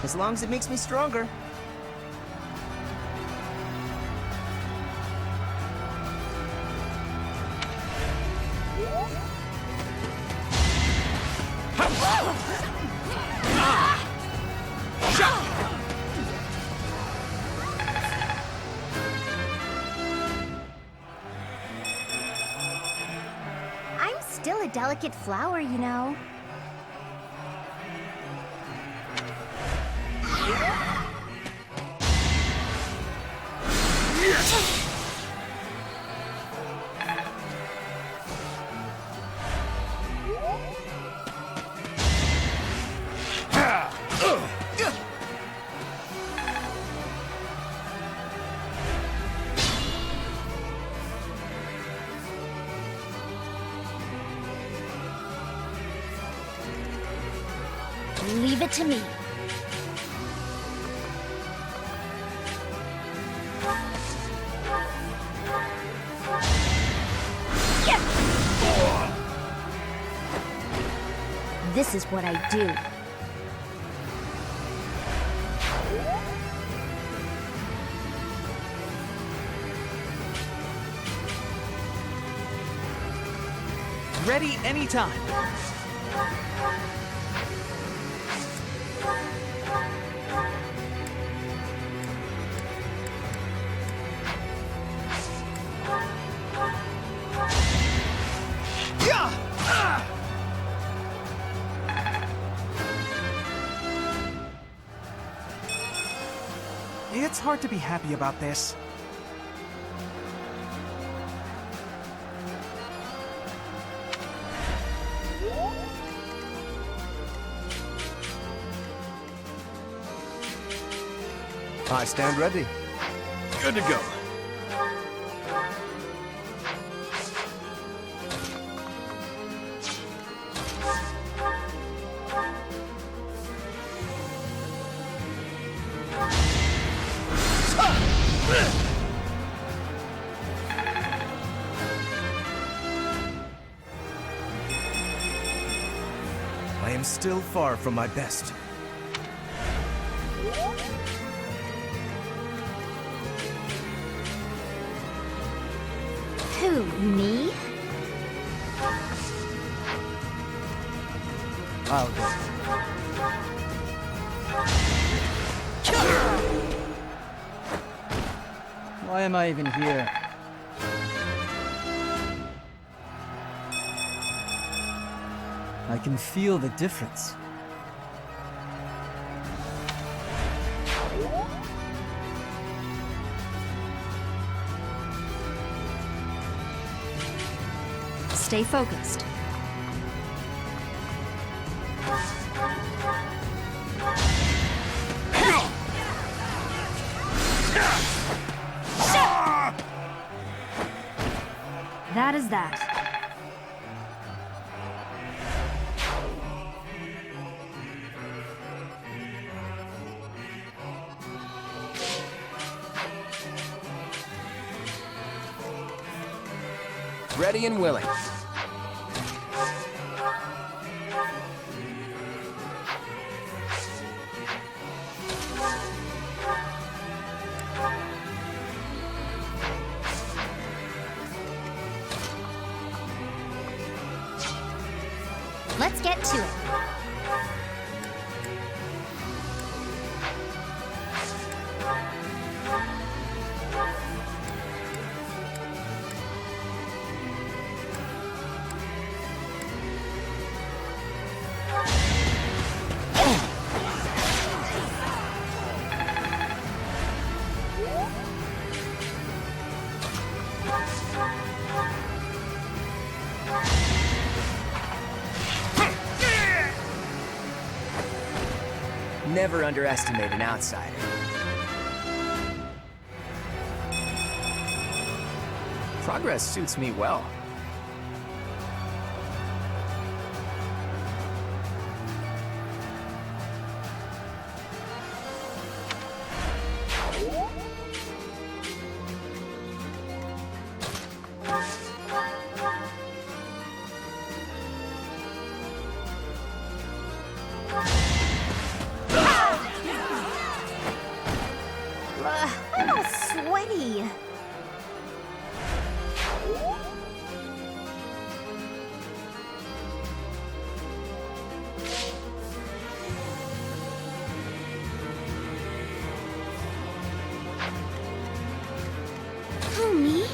As long as it makes me stronger. I'm still a delicate flower, you know. Leave it to me. This is what I do. Ready anytime. It's hard to be happy about this. I stand ready. Good to go. I am still far from my best. Who, me? I'll go. Why am I even here? I can feel the difference. Stay focused. That is that. Ready and willing. Let's get to it. Never underestimate an outsider. Progress suits me well. I'm all sweaty. Who, me?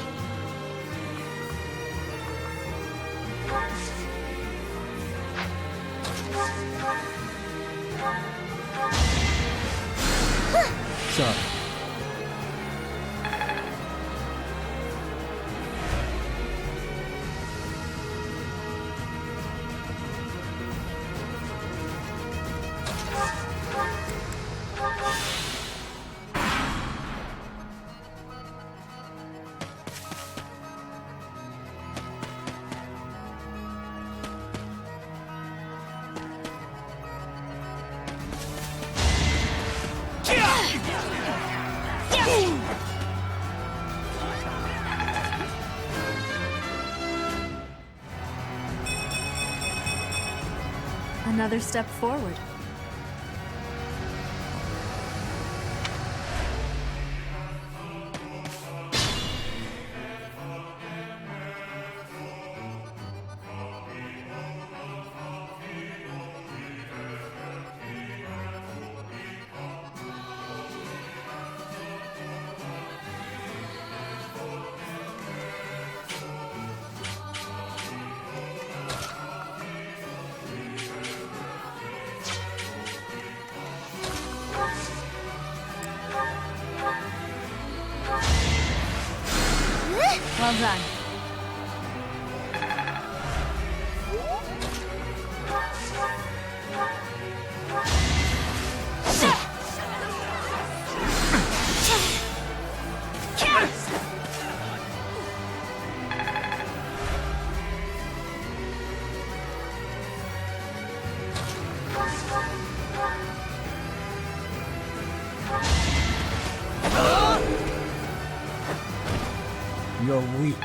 Sorry. Another step forward. Well done. You're weak.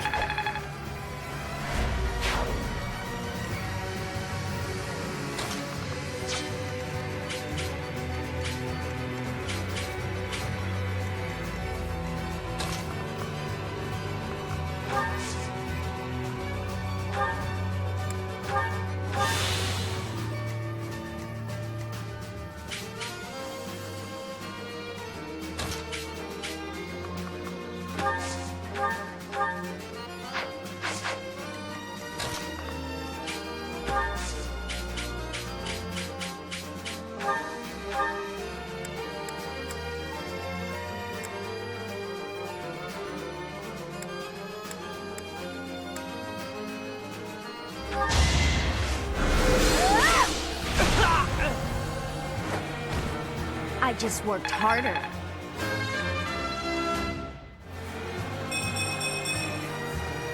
just worked harder.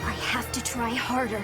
I have to try harder.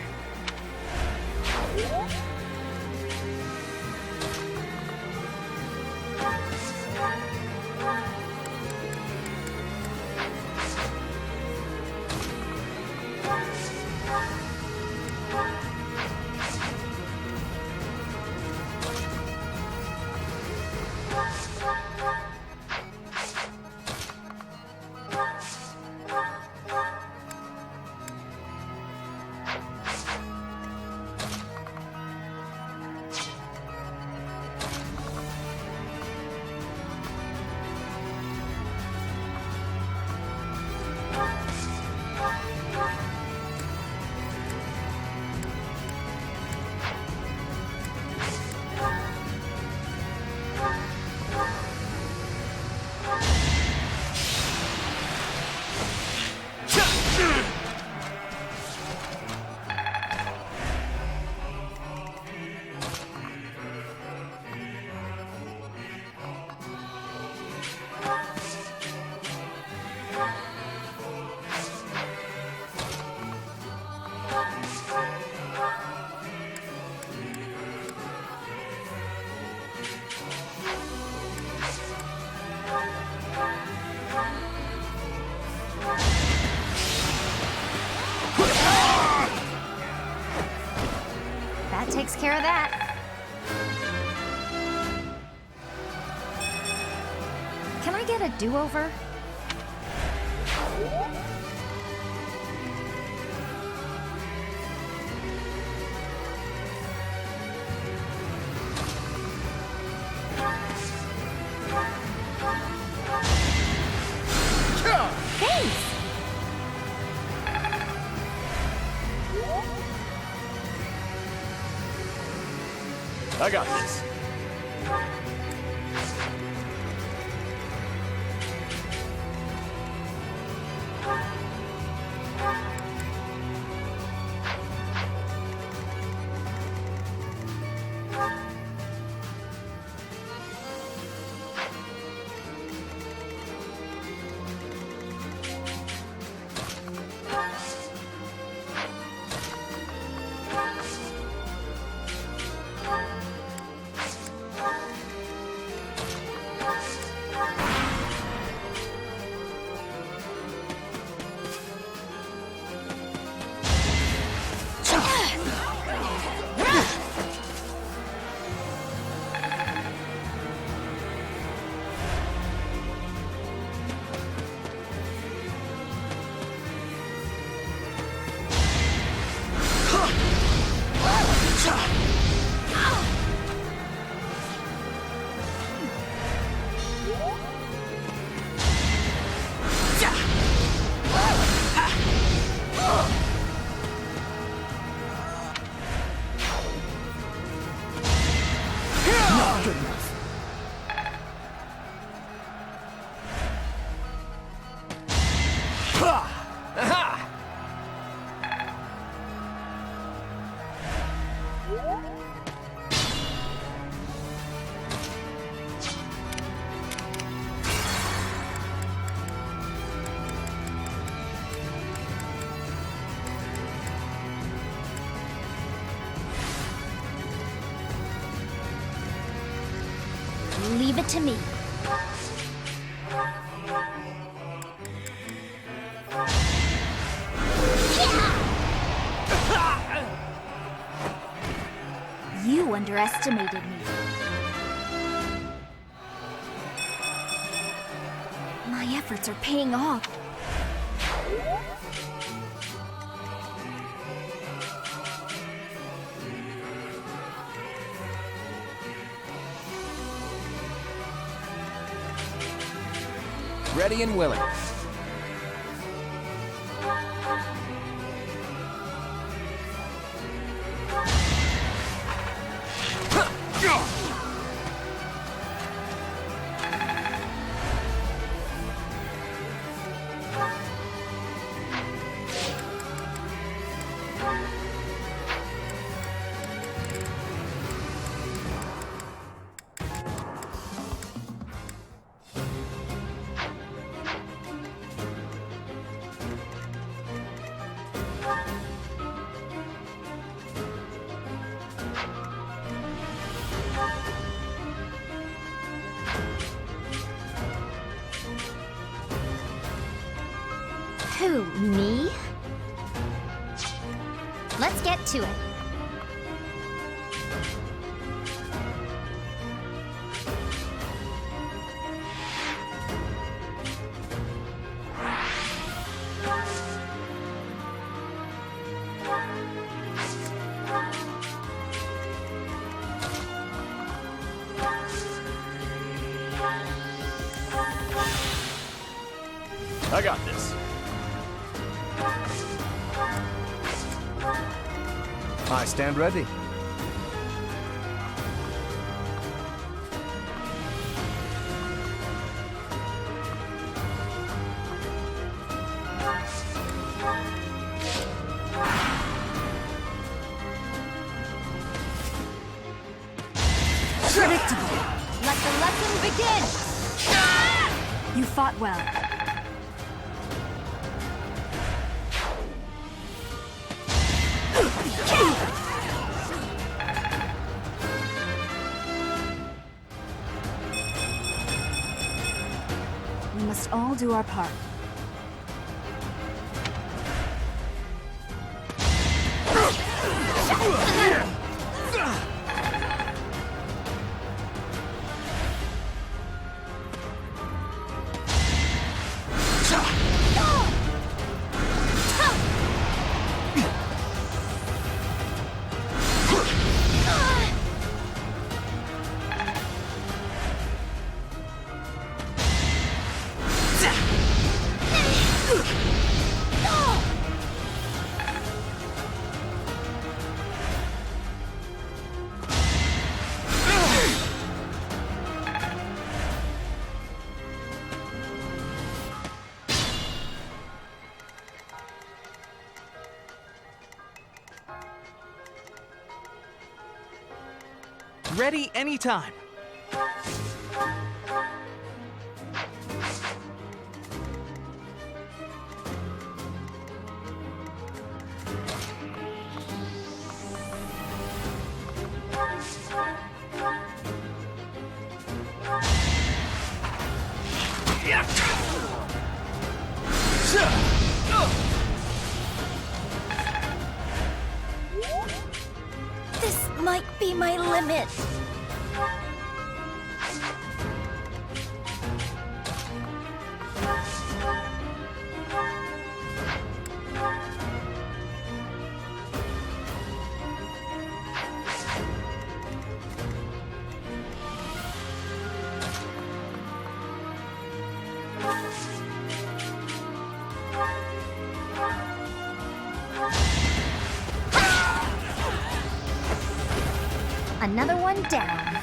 That takes care of that. Can I get a do-over? Thanks! I got this. Leave it to me. You underestimated me. My efforts are paying off. Ready and willing. Who, me? Let's get to it. I got this. I stand ready. Predictable. Let the lesson begin. You fought well. We must all do our part. Ready anytime. This might be my limit. Another one down.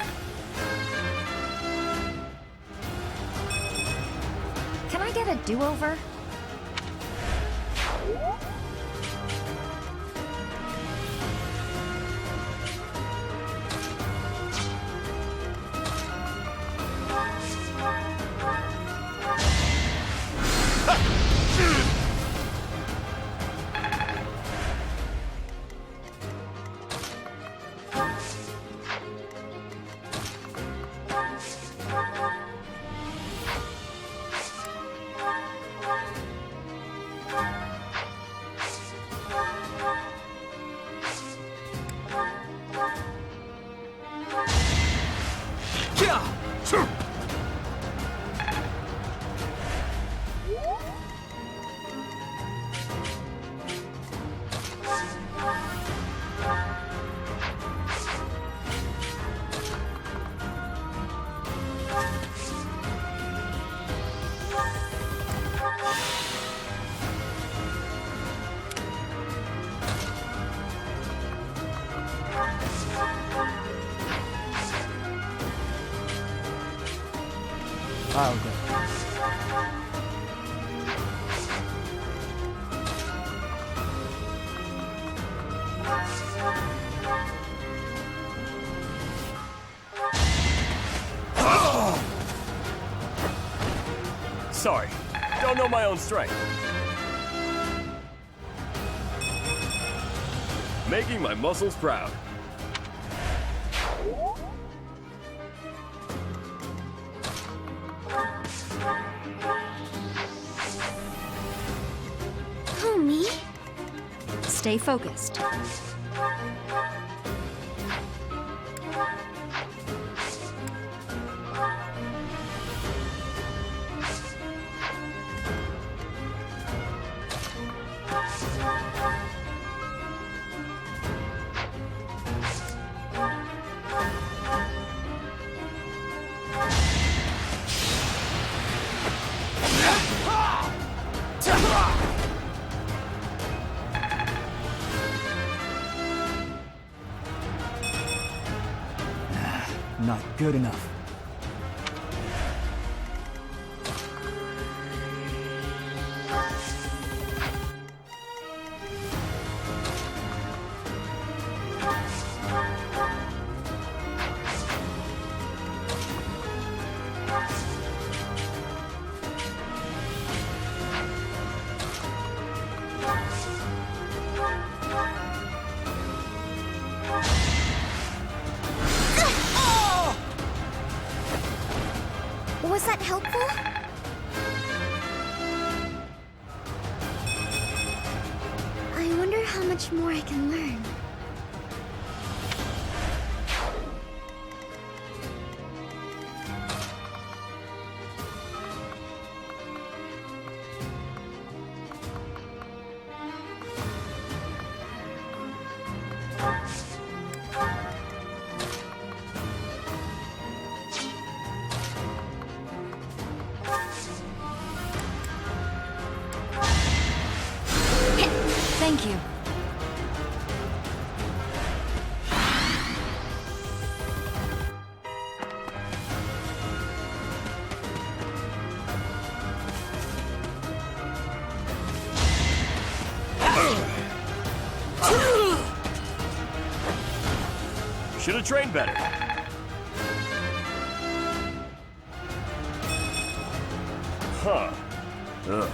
Can I get a do-over? I'll go. Sorry, don't know my own strength. Making my muscles proud. me? Stay focused. Not good enough. Was that helpful? I wonder how much more I can learn. Thank you. Should have trained better. Huh. Ugh.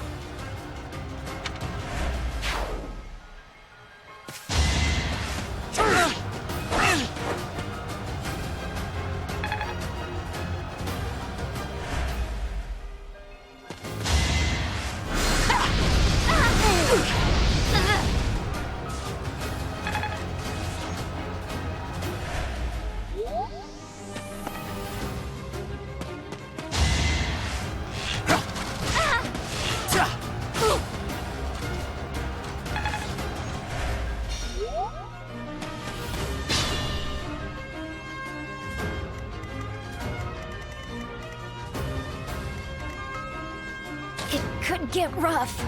It could get rough.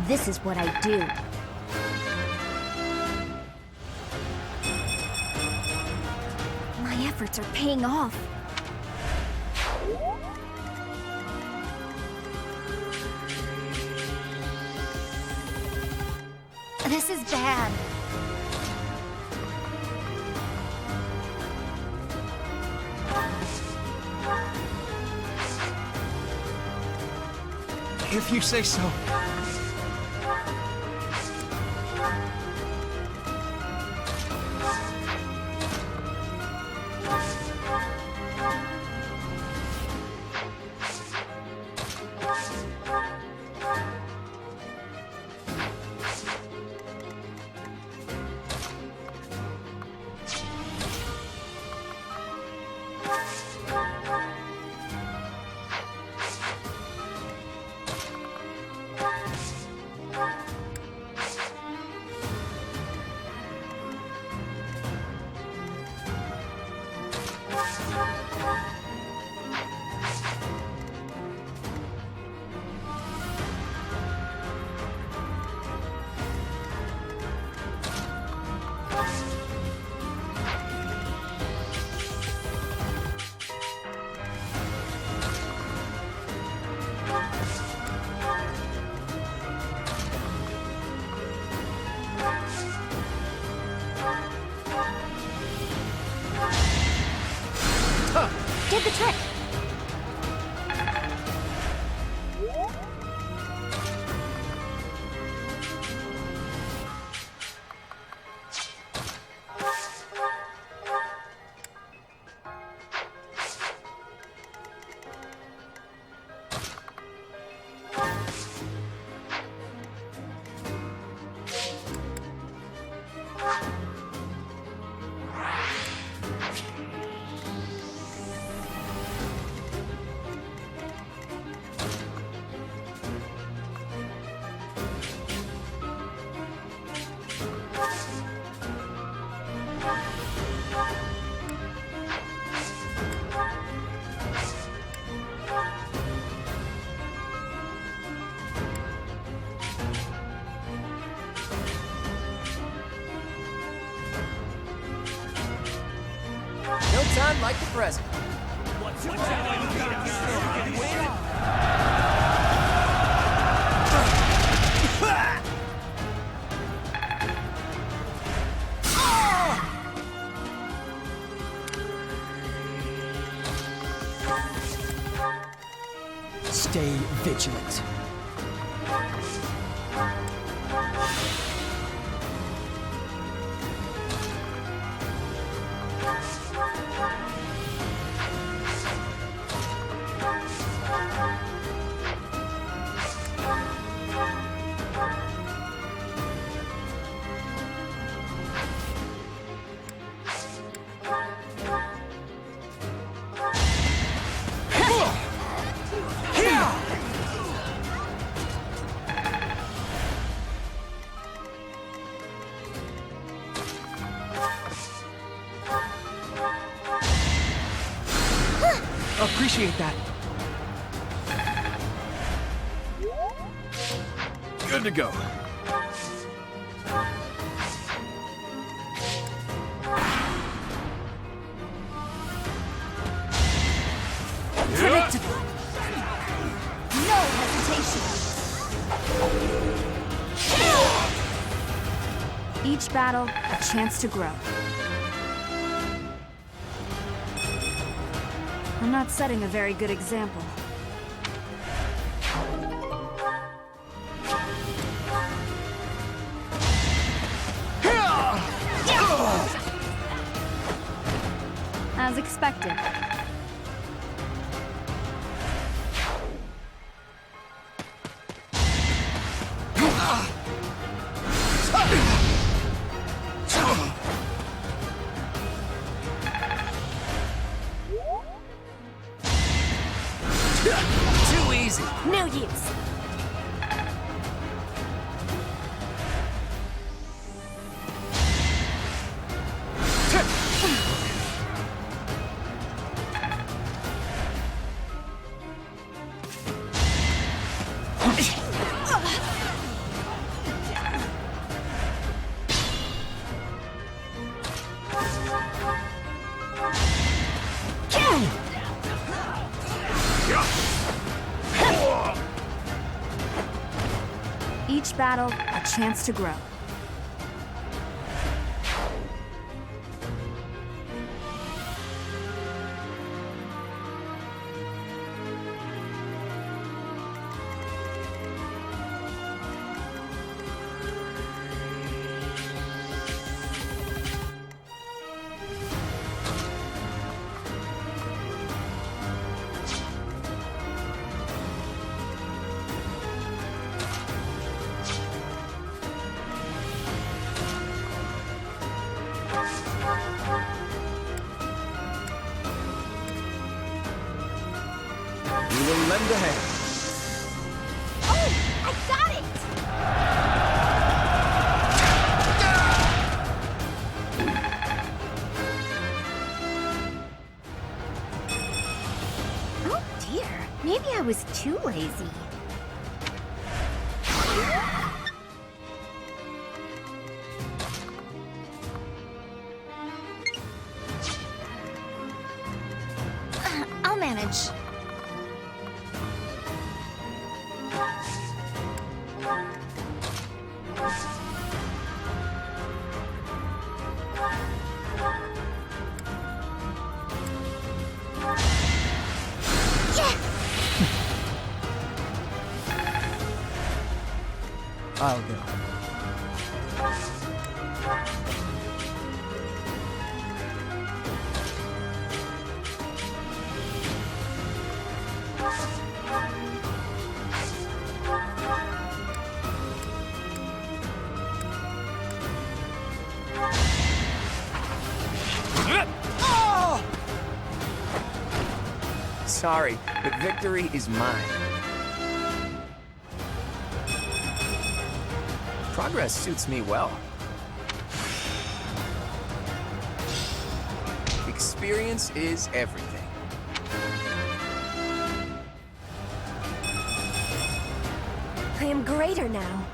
This is what I do. My efforts are paying off. This is bad. If you say so. Did the trick. on like the present. Stay vigilant. Appreciate that. Good to go. Predictable. No hesitation. Each battle, a chance to grow. I'm not setting a very good example. As expected. Too easy. No use. Each battle, a chance to grow. We will lend a hand. Oh, I got it! Oh dear, maybe I was too lazy. I'll manage. I'll go. Sorry, but victory is mine. Progress suits me well. Experience is everything. I am greater now.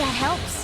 that helps.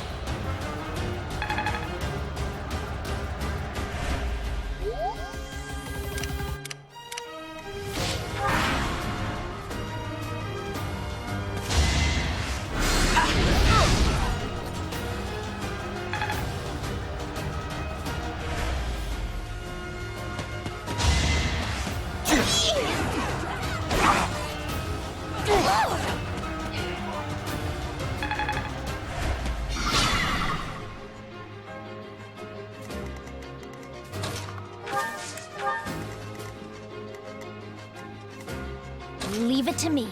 Leave it to me.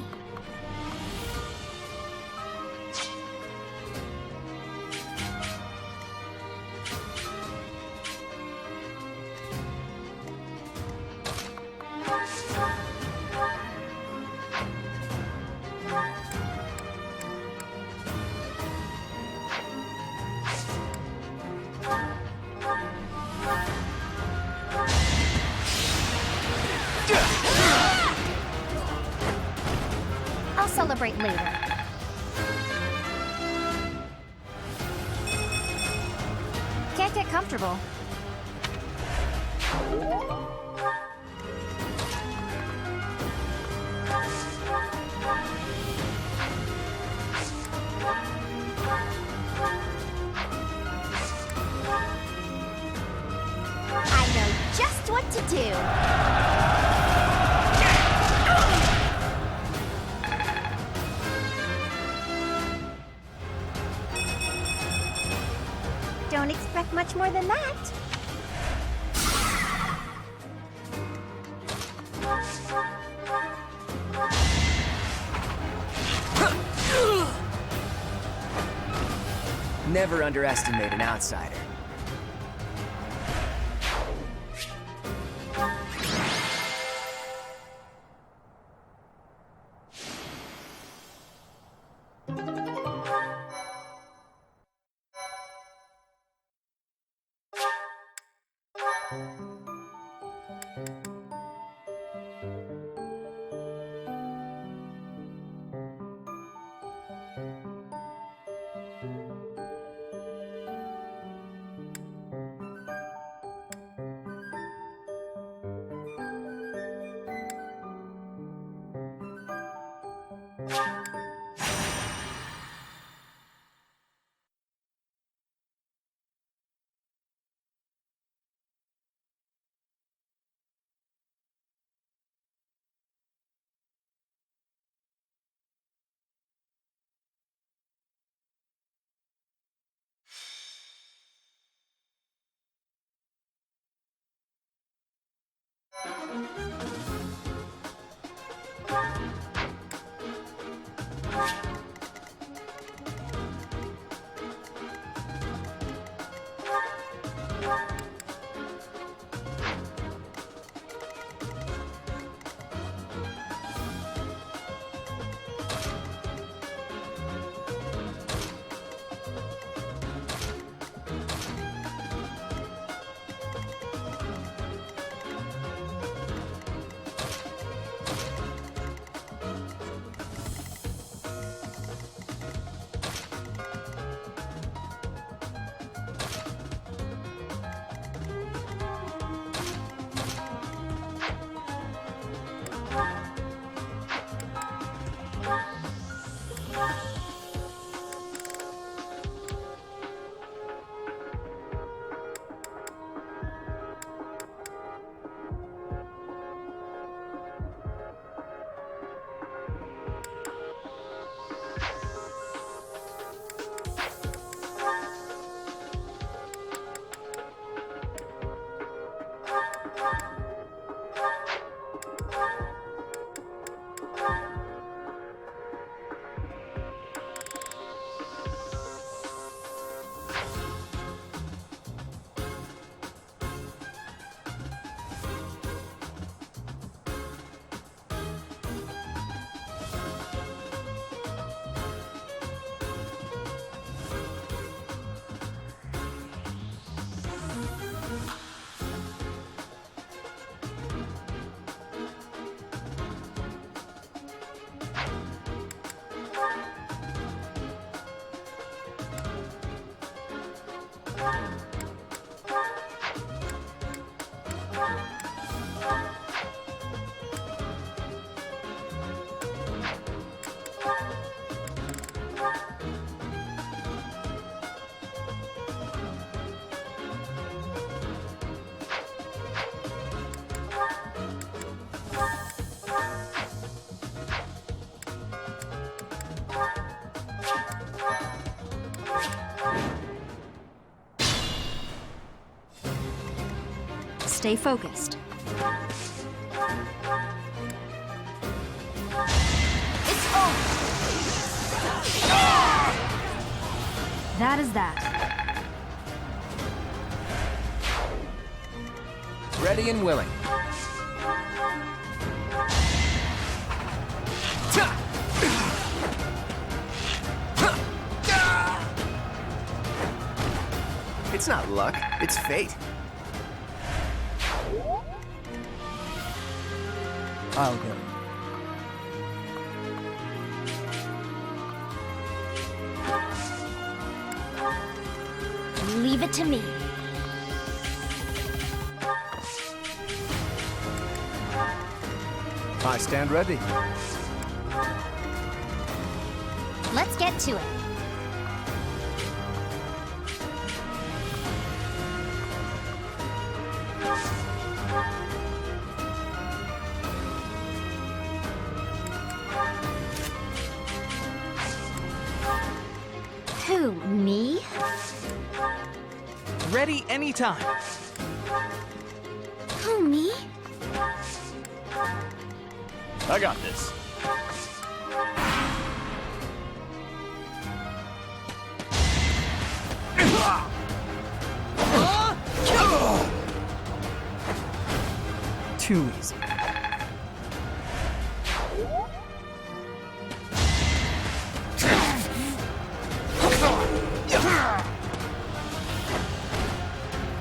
I'll celebrate later. Can't get comfortable. I know just what to do. Don't expect much more than that. Never underestimate an outsider. Stay focused. It's on! That is that. Ready and willing. It's not luck, it's fate. I'll go. Leave it to me. I stand ready. Let's get to it. Who, me? Ready anytime. Who, me? I got this. Too easy.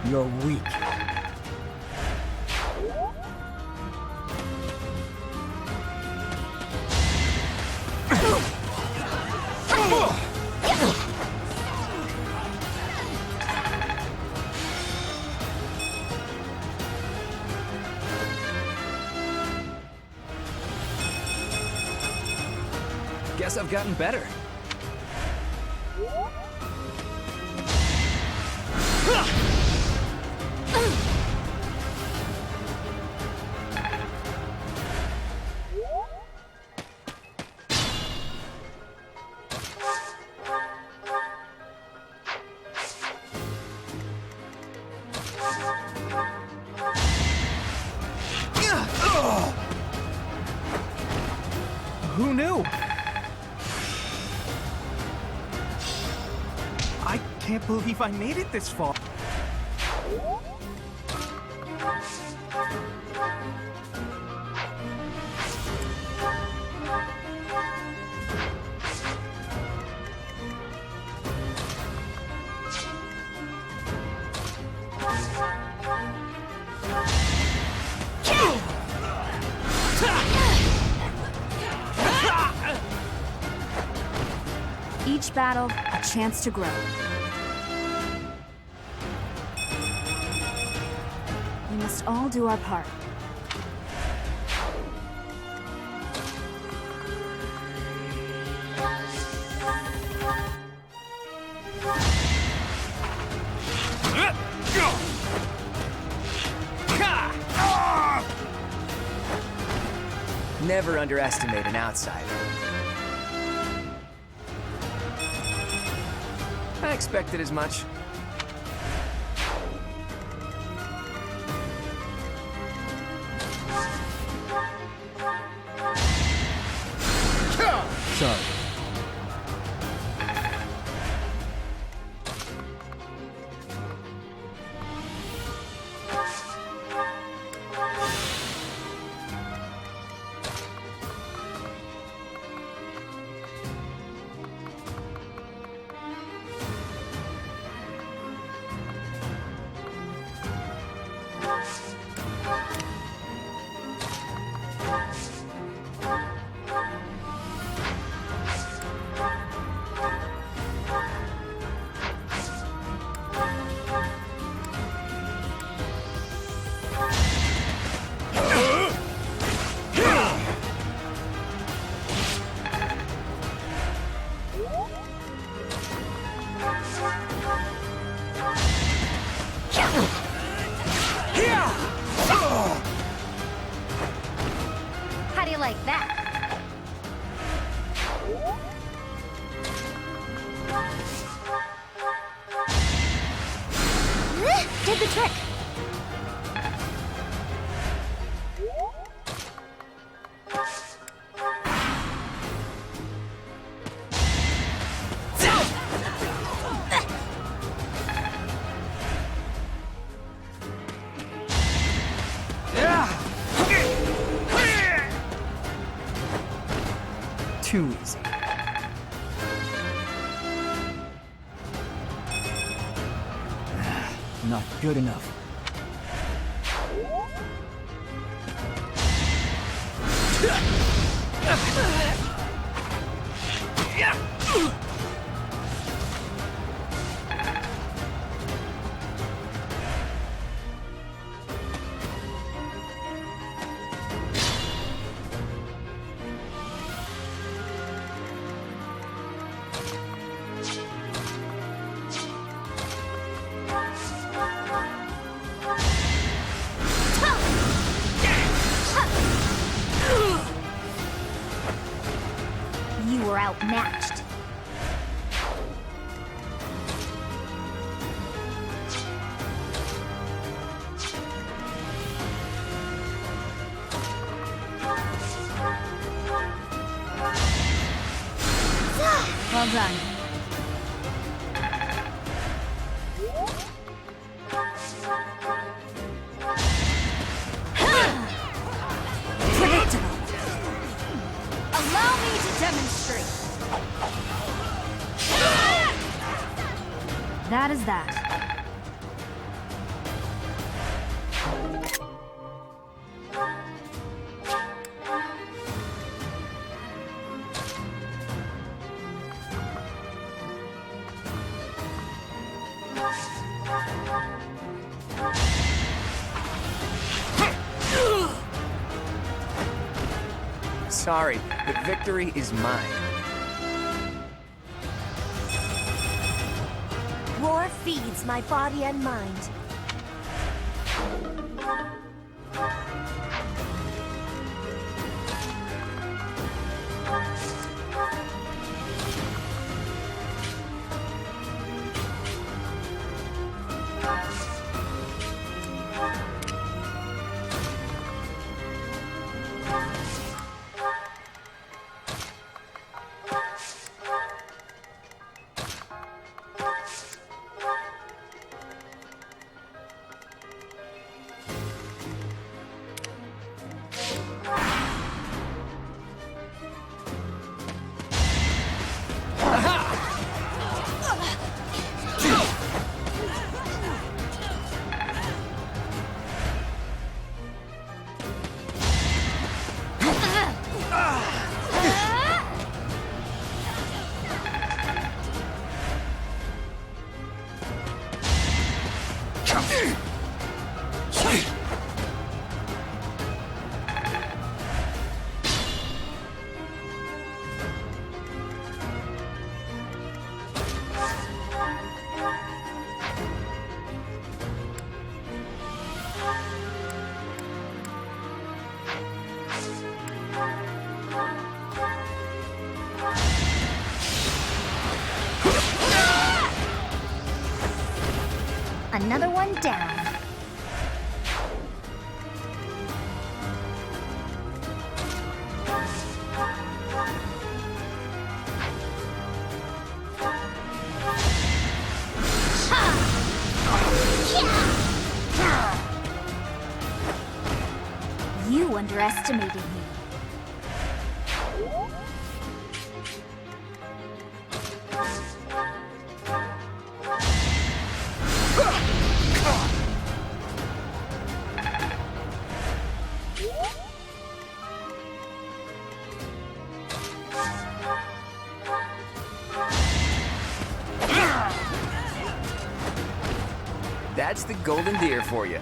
You're weak. Guess I've gotten better. Who knew? I can't believe I made it this far. Each battle, a chance to grow. We must all do our part. Never underestimate an outsider. I expected as much. Sorry. How do you like that? Did the trick. too easy. Not good enough. You were outmatched. Well done. Predictable. Allow me to demonstrate. That is that. Sorry, but victory is mine. War feeds my body and mind. Another one down. You underestimated me. That's the golden deer for you.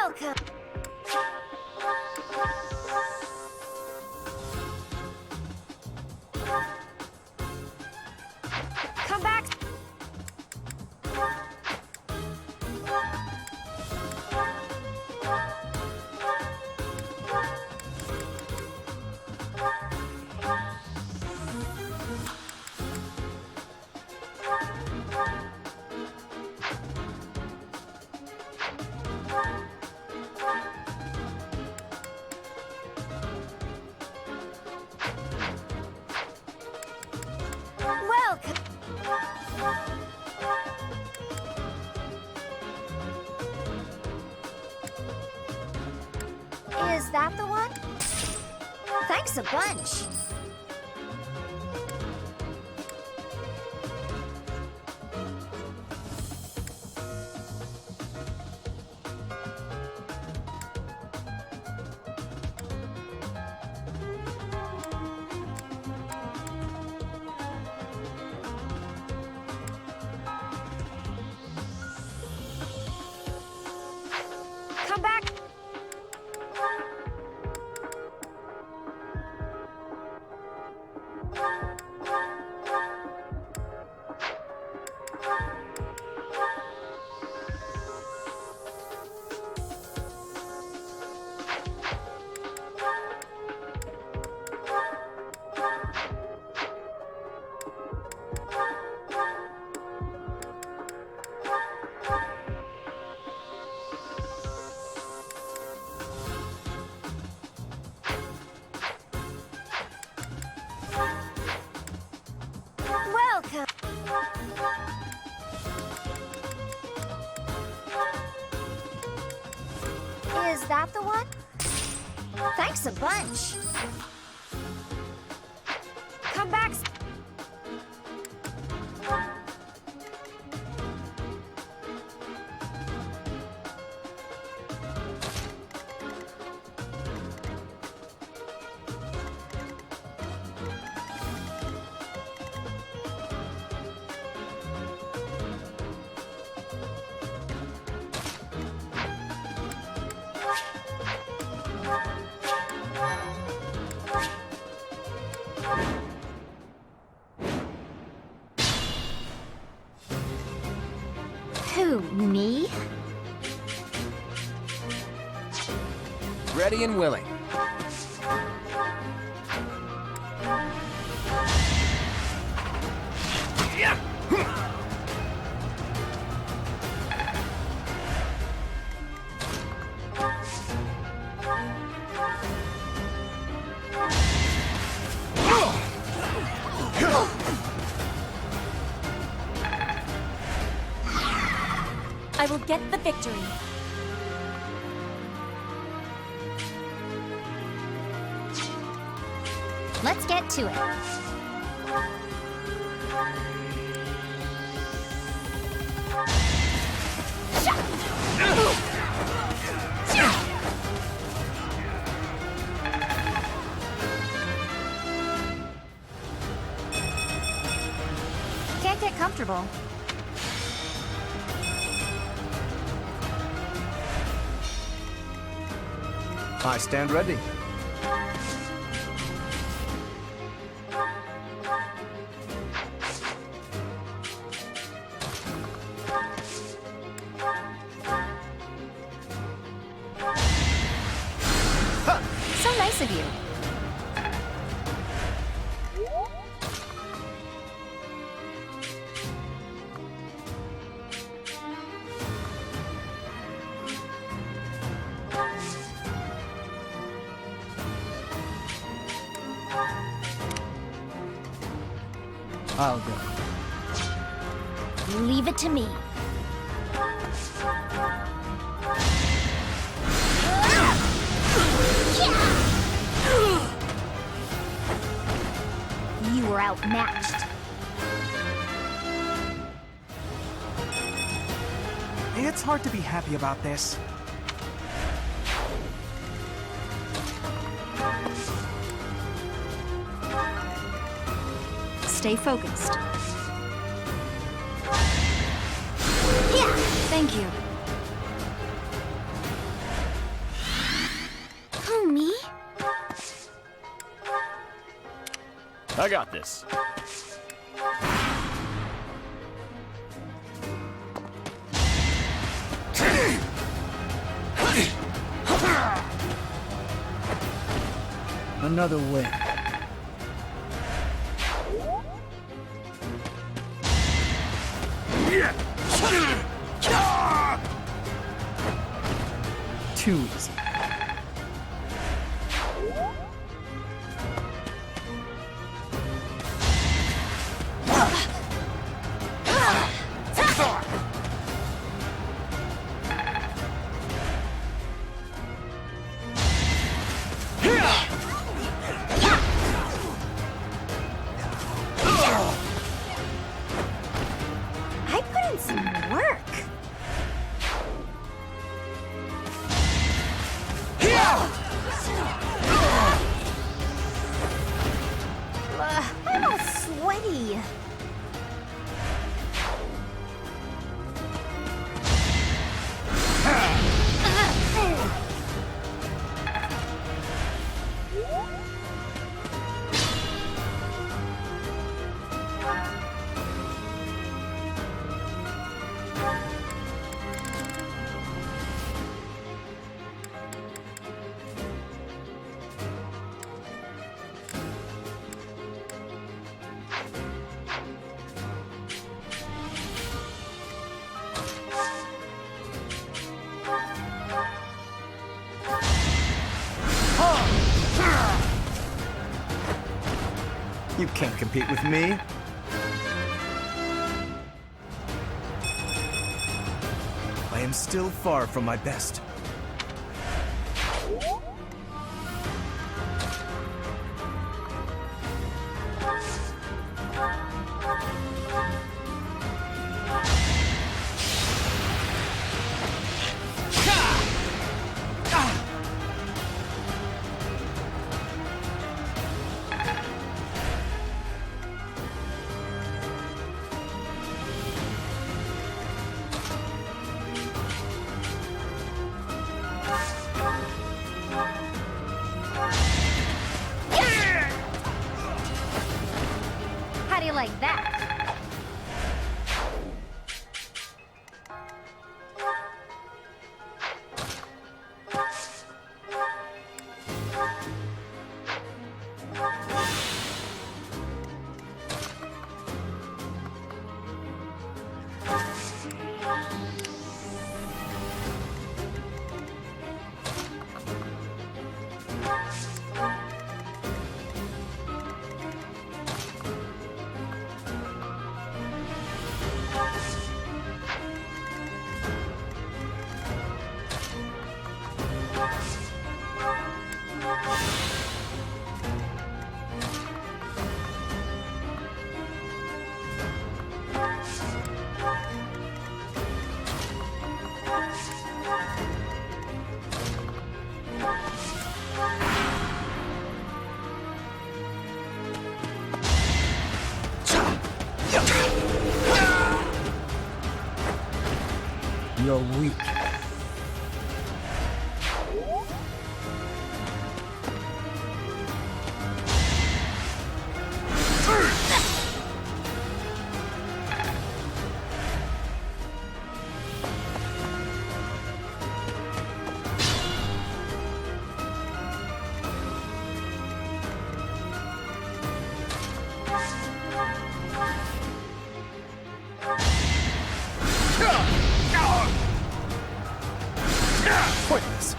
Welcome! Come back! Welcome! Is that the one? Thanks a bunch. Come back! Welcome! Is that the one? Thanks a bunch. Come back! Me? Ready and willing. I will get the victory. Let's get to it. Can't get comfortable. I stand ready. So nice of you. I'll go. Leave it to me. You were outmatched. It's hard to be happy about this. Stay focused. Yeah. Thank you. Oh, me? I got this. Another way. Too easy. I put in some work. I'm all sweaty. You can't compete with me. I am still far from my best. You're weak. Pointless.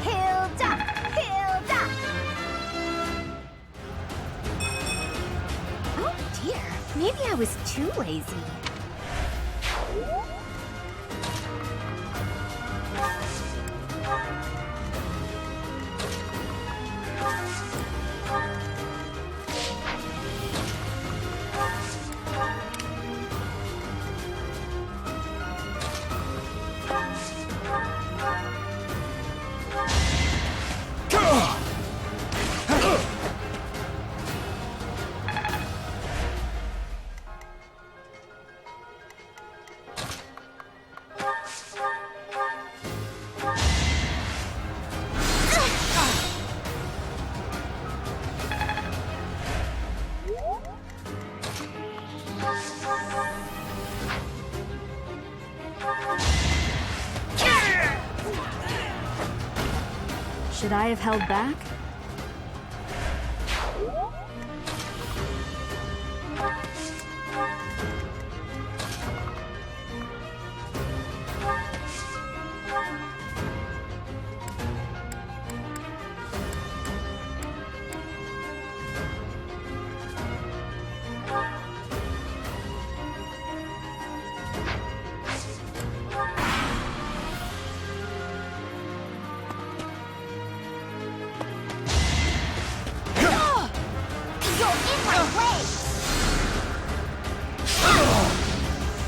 Hilda! Hilda! Oh dear, maybe I was too lazy. Should I have held back?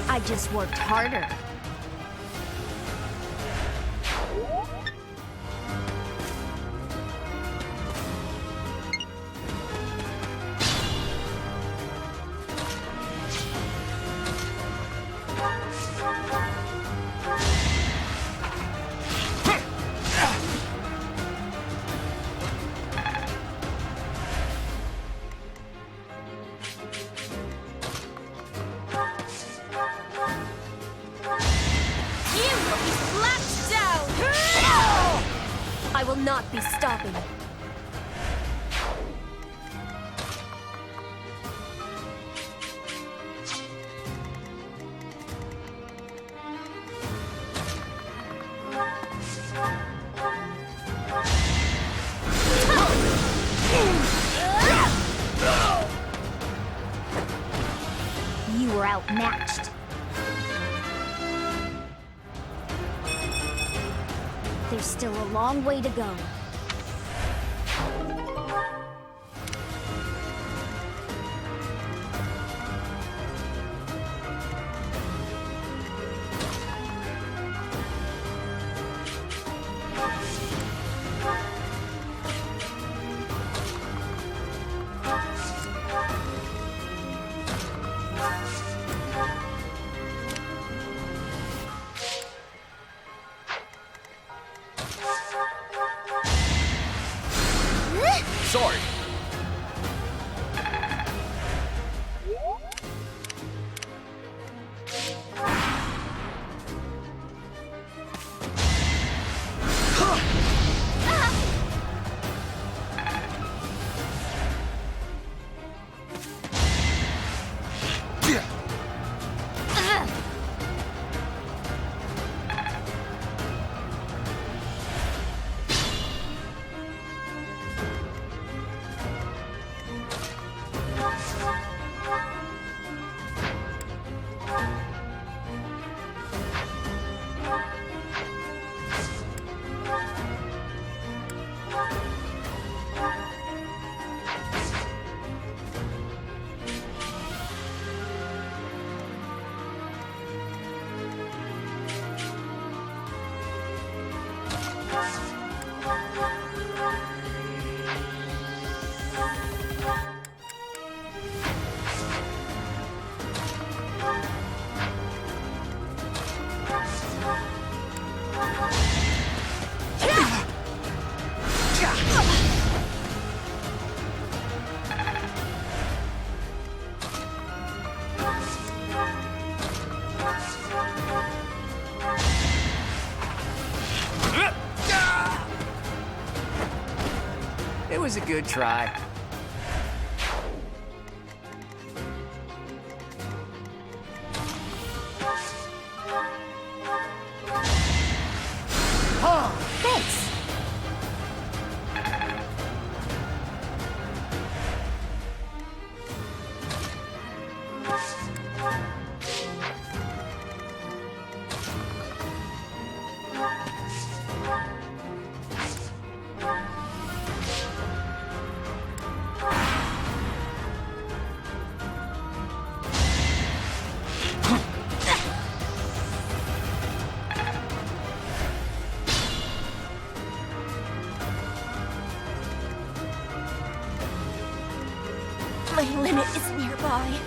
I just worked harder. I will not be stopping. You were outmatched. There's still a long way to go. Sword! It was a good try. Oh, thanks. My limit is nearby.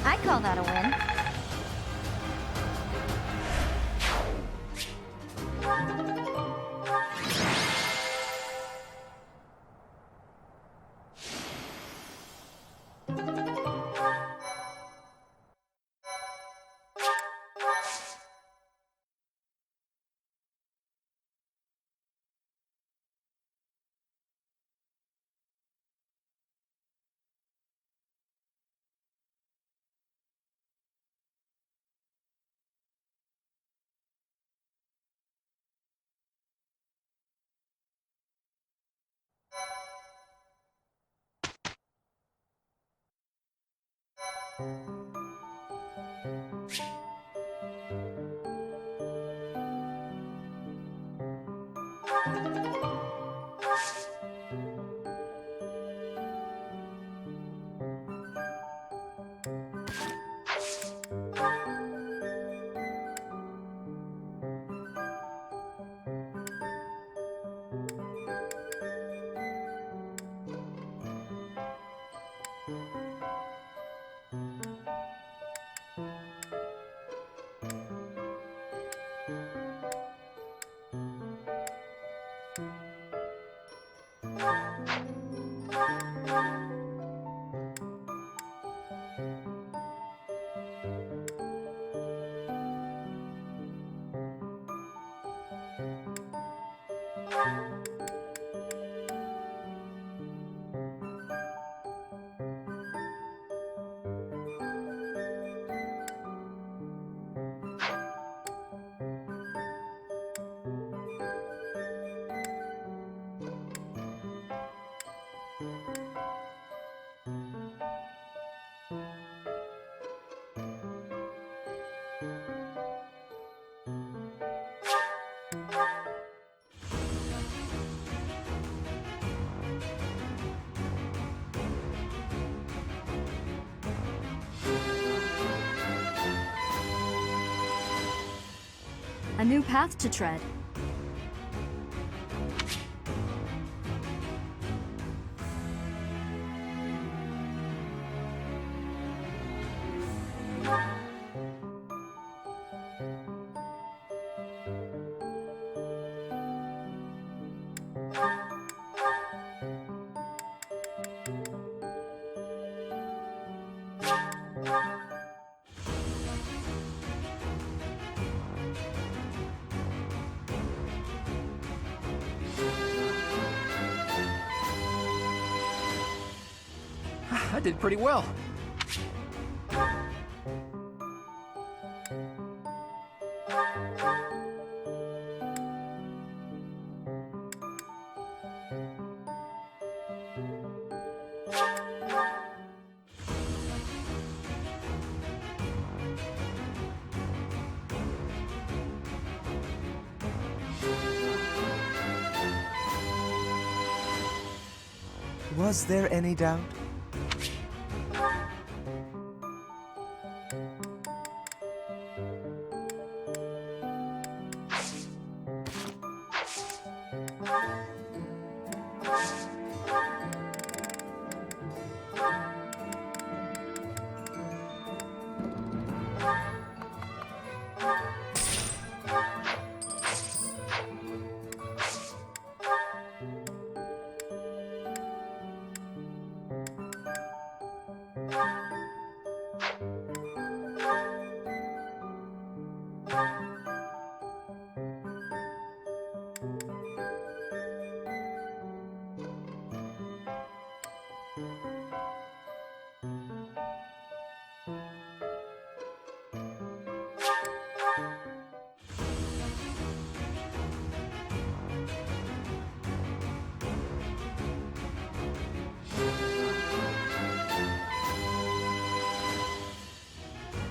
I call that a win. A new path to tread. I did pretty well. Was there any doubt?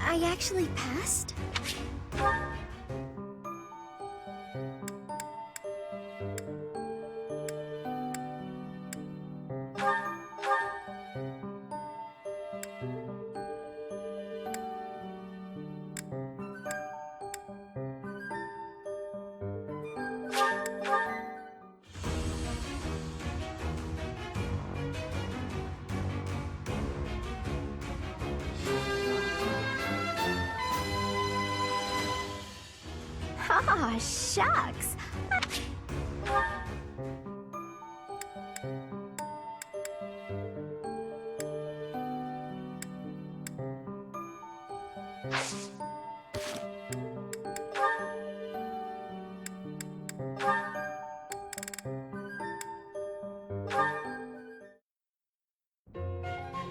I actually passed? Aw, shucks.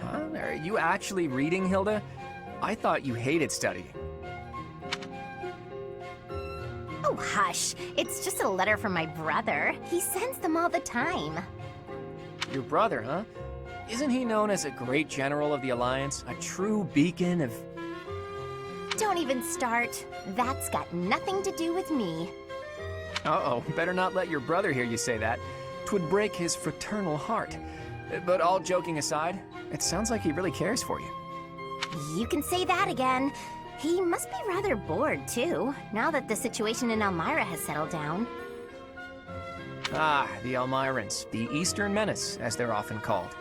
Huh? Are you actually reading, Hilda? I thought you hated studying. Oh, hush. It's just a letter from my brother. He sends them all the time. Your brother, huh? Isn't he known as a great general of the Alliance? A true beacon of... Don't even start. That's got nothing to do with me. Uh-oh, better not let your brother hear you say that. 'Twould break his fraternal heart. But all joking aside, it sounds like he really cares for you. You can say that again. He must be rather bored, too, now that the situation in Elmira has settled down. Ah, the Elmirans, the Eastern Menace, as they're often called.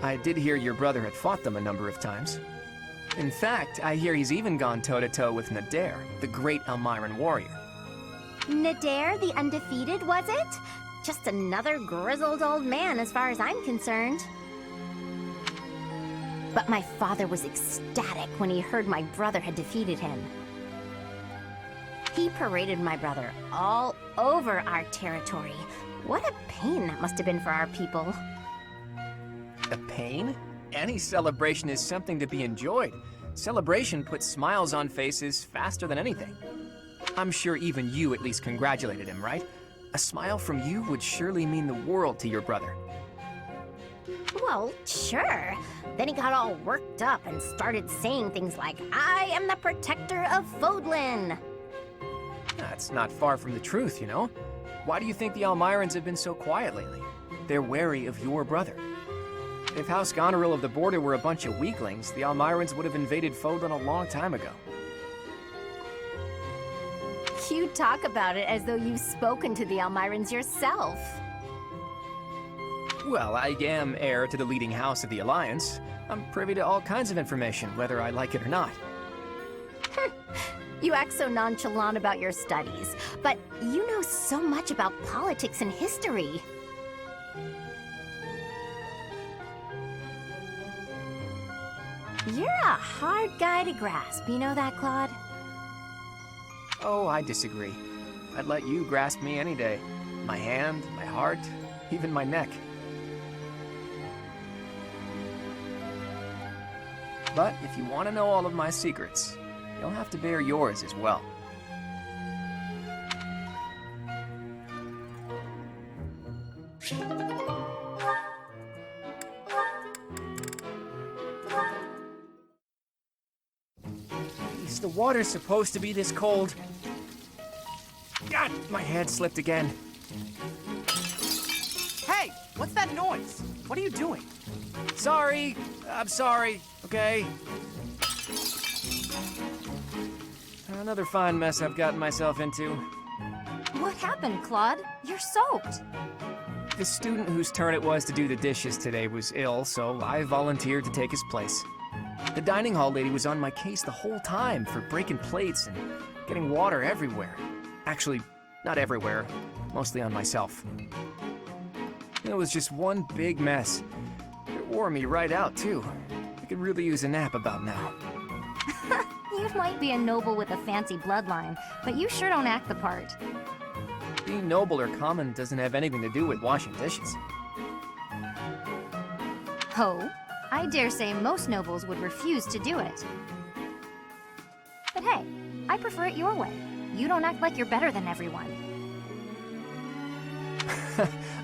I did hear your brother had fought them a number of times. In fact, I hear he's even gone toe-to-toe with Nadir, the great Elmiran warrior. Nadir, the undefeated, was it? Just another grizzled old man as far as I'm concerned. But my father was ecstatic when he heard my brother had defeated him. He paraded my brother all over our territory. What a pain that must have been for our people. A pain? Any celebration is something to be enjoyed. Celebration puts smiles on faces faster than anything. I'm sure even you at least congratulated him, right? A smile from you would surely mean the world to your brother. Well, sure. Then he got all worked up and started saying things like, I am the protector of Fodlan. That's not far from the truth, you know? Why do you think the Elmirans have been so quiet lately? They're wary of your brother. If House Goneril of the Border were a bunch of weaklings, the Elmirans would have invaded Fodlan a long time ago. You talk about it as though you've spoken to the Elmirans yourself. Well, I am heir to the leading house of the Alliance. I'm privy to all kinds of information, whether I like it or not. You act so nonchalant about your studies, but you know so much about politics and history. You're a hard guy to grasp, you know that, Claude? Oh, I disagree. I'd let you grasp me any day. My hand, my heart, even my neck. But if you want to know all of my secrets, you'll have to bear yours as well. Is the water supposed to be this cold? God, my hand slipped again. Hey, What's that noise? What are you doing? Sorry. I'm sorry, okay? Another fine mess I've gotten myself into. What happened, Claude? You're soaked. The student whose turn it was to do the dishes today was ill, so I volunteered to take his place. The dining hall lady was on my case the whole time for breaking plates and getting water everywhere. Actually, not everywhere, mostly on myself. It was just one big mess. It wore me right out, too. I could really use a nap about now. You might be a noble with a fancy bloodline, but you sure don't act the part. Being noble or common doesn't have anything to do with washing dishes. Oh, I dare say most nobles would refuse to do it. But hey, I prefer it your way. You don't act like you're better than everyone.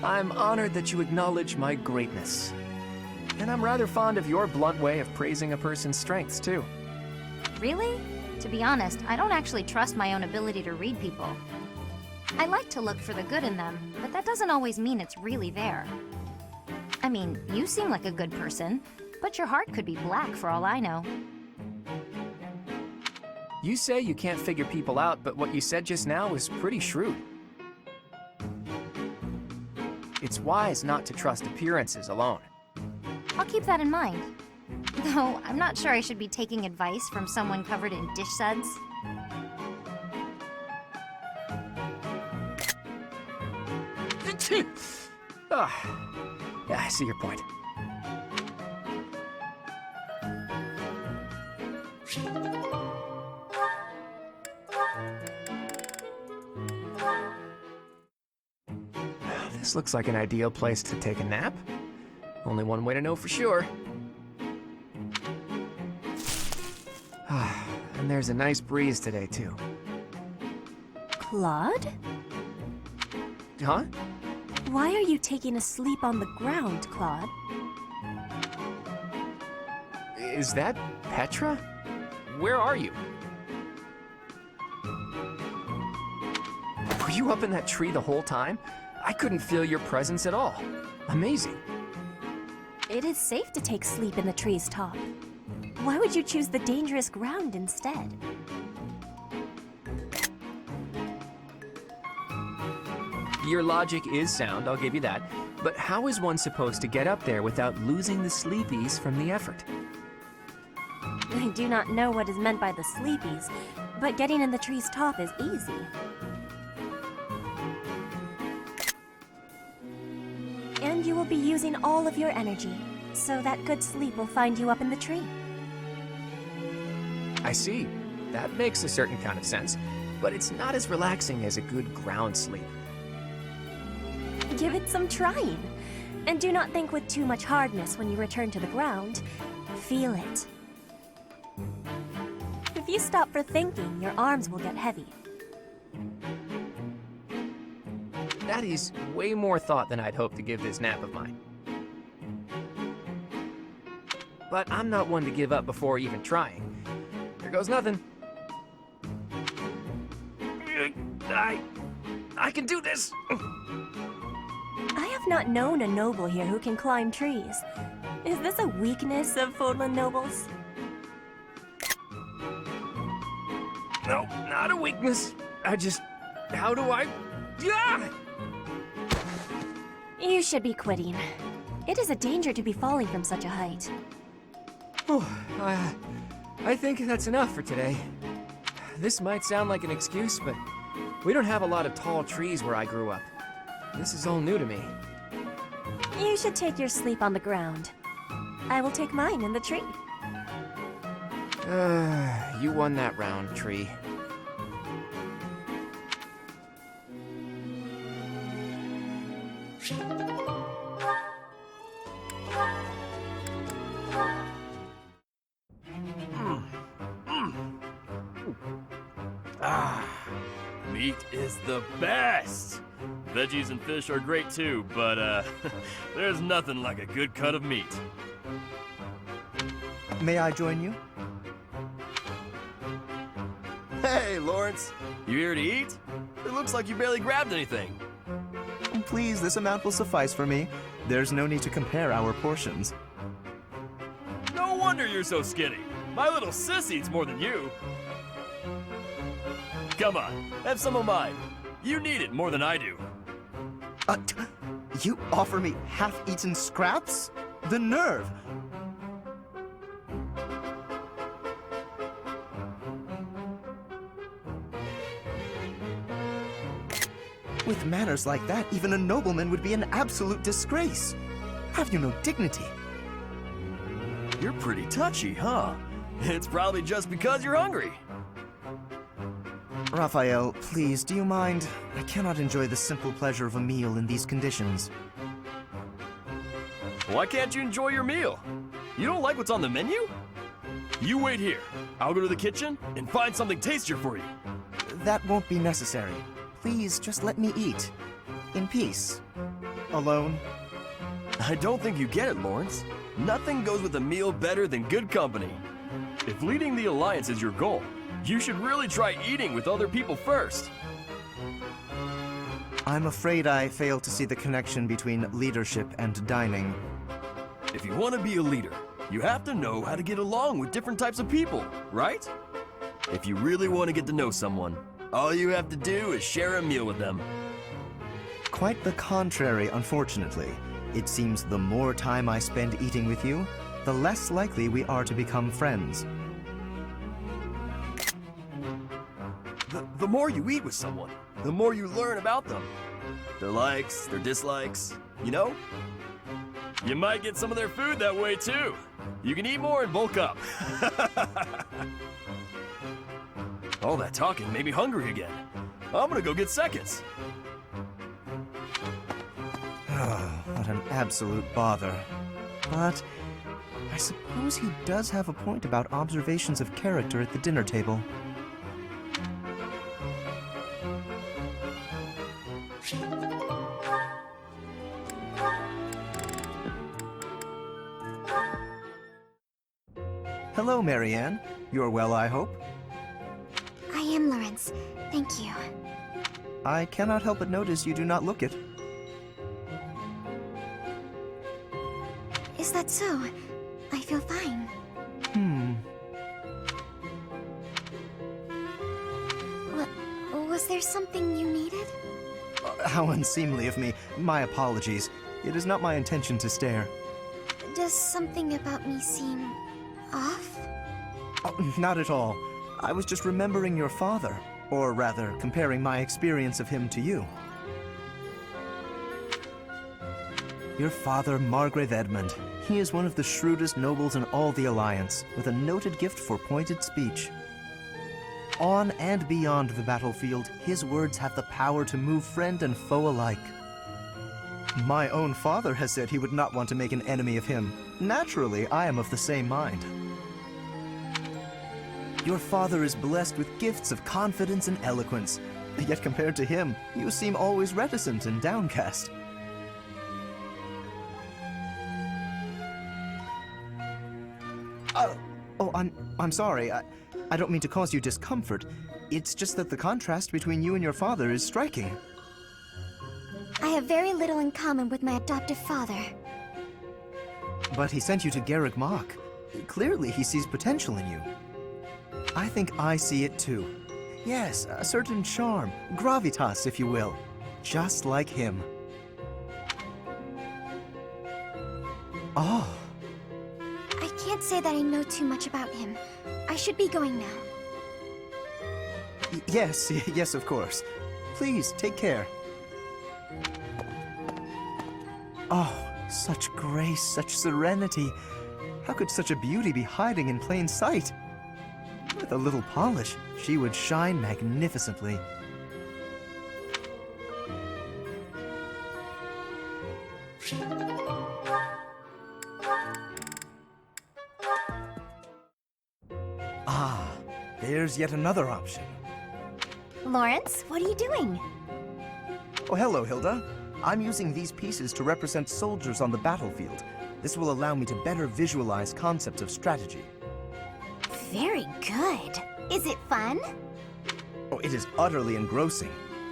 I'm honored that you acknowledge my greatness. And I'm rather fond of your blunt way of praising a person's strengths, too. Really? To be honest, I don't actually trust my own ability to read people. I like to look for the good in them, but that doesn't always mean it's really there. I mean, you seem like a good person, but your heart could be black for all I know. You say you can't figure people out, but what you said just now was pretty shrewd. It's wise not to trust appearances alone. I'll keep that in mind. Though, I'm not sure I should be taking advice from someone covered in dish suds. Yeah, I see your point. This looks like an ideal place to take a nap. Only one way to know for sure. And there's a nice breeze today, too. Claude? Huh? Why are you taking a sleep on the ground, Claude? Is that Petra? Where are you? Were you up in that tree the whole time? I couldn't feel your presence at all. Amazing. It is safe to take sleep in the tree's top. Why would you choose the dangerous ground instead? Your logic is sound, I'll give you that. But how is one supposed to get up there without losing the sleepies from the effort? I do not know what is meant by the sleepies, but getting in the tree's top is easy. And you will be using all of your energy, so that good sleep will find you up in the tree. I see. That makes a certain kind of sense, but it's not as relaxing as a good ground sleep. Give it some trying, and do not think with too much hardness when you return to the ground. Feel it. If you stop for thinking, your arms will get heavy. That is way more thought than I'd hoped to give this nap of mine. But I'm not one to give up before even trying. There goes nothing. I can do this! I have not known a noble here who can climb trees. Is this a weakness of Fodlan nobles? No, not a weakness. How do I... Yeah! You should be quitting. It is a danger to be falling from such a height. Oh, I think that's enough for today. This might sound like an excuse, but we don't have a lot of tall trees where I grew up. This is all new to me. You should take your sleep on the ground. I will take mine in the tree. You won that round, tree. Meat is the best! Veggies and fish are great too, but there's nothing like a good cut of meat. May I join you? Hey, Lawrence! You here to eat? It looks like you barely grabbed anything. Please, this amount will suffice for me. There's no need to compare our portions. No wonder you're so skinny. My little sis eats more than you. Come on, have some of mine. You need it more than I do. You offer me half-eaten scraps? The nerve! With manners like that, even a nobleman would be an absolute disgrace. Have you no dignity? You're pretty touchy, huh? It's probably just because you're hungry. Raphael, please, do you mind? I cannot enjoy the simple pleasure of a meal in these conditions. Why can't you enjoy your meal? You don't like what's on the menu? You wait here. I'll go to the kitchen and find something tastier for you. That won't be necessary. Please, just let me eat. In peace. Alone. I don't think you get it, Lawrence. Nothing goes with a meal better than good company. If leading the Alliance is your goal, you should really try eating with other people first. I'm afraid I fail to see the connection between leadership and dining. If you want to be a leader, you have to know how to get along with different types of people, right? If you really want to get to know someone, all you have to do is share a meal with them. Quite the contrary, unfortunately. It seems the more time I spend eating with you, the less likely we are to become friends. The more you eat with someone, the more you learn about them. Their likes, their dislikes, you know? You might get some of their food that way too. You can eat more and bulk up. All that talking made me hungry again. I'm gonna go get seconds. What an absolute bother. But I suppose he does have a point about observations of character at the dinner table. Hello, Marianne. You're well, I hope? I am, Lawrence. Thank you. I cannot help but notice you do not look it. Is that so? I feel fine. Was there something you needed? How unseemly of me. My apologies. It is not my intention to stare. Does something about me seem off? Oh, not at all. I was just remembering your father. Or rather, comparing my experience of him to you. Your father, Margrave Edmund. He is one of the shrewdest nobles in all the Alliance, with a noted gift for pointed speech. On and beyond the battlefield, his words have the power to move friend and foe alike. My own father has said he would not want to make an enemy of him. Naturally, I am of the same mind. Your father is blessed with gifts of confidence and eloquence, yet compared to him, you seem always reticent and downcast. I'm sorry. I don't mean to cause you discomfort. It's just that the contrast between you and your father is striking. I have very little in common with my adoptive father. But he sent you to Garreg Mach. Clearly, he sees potential in you. I think I see it too. Yes, a certain charm, gravitas, if you will. Just like him. Oh. I can't say that I know too much about him. I should be going now. Yes, yes, of course. Please, take care. Oh, such grace, such serenity. How could such a beauty be hiding in plain sight? With a little polish, she would shine magnificently. Ah, there's yet another option. Lawrence, what are you doing? Oh, hello, Hilda. I'm using these pieces to represent soldiers on the battlefield. This will allow me to better visualize concepts of strategy. Very good. Is it fun? Oh, it is utterly engrossing.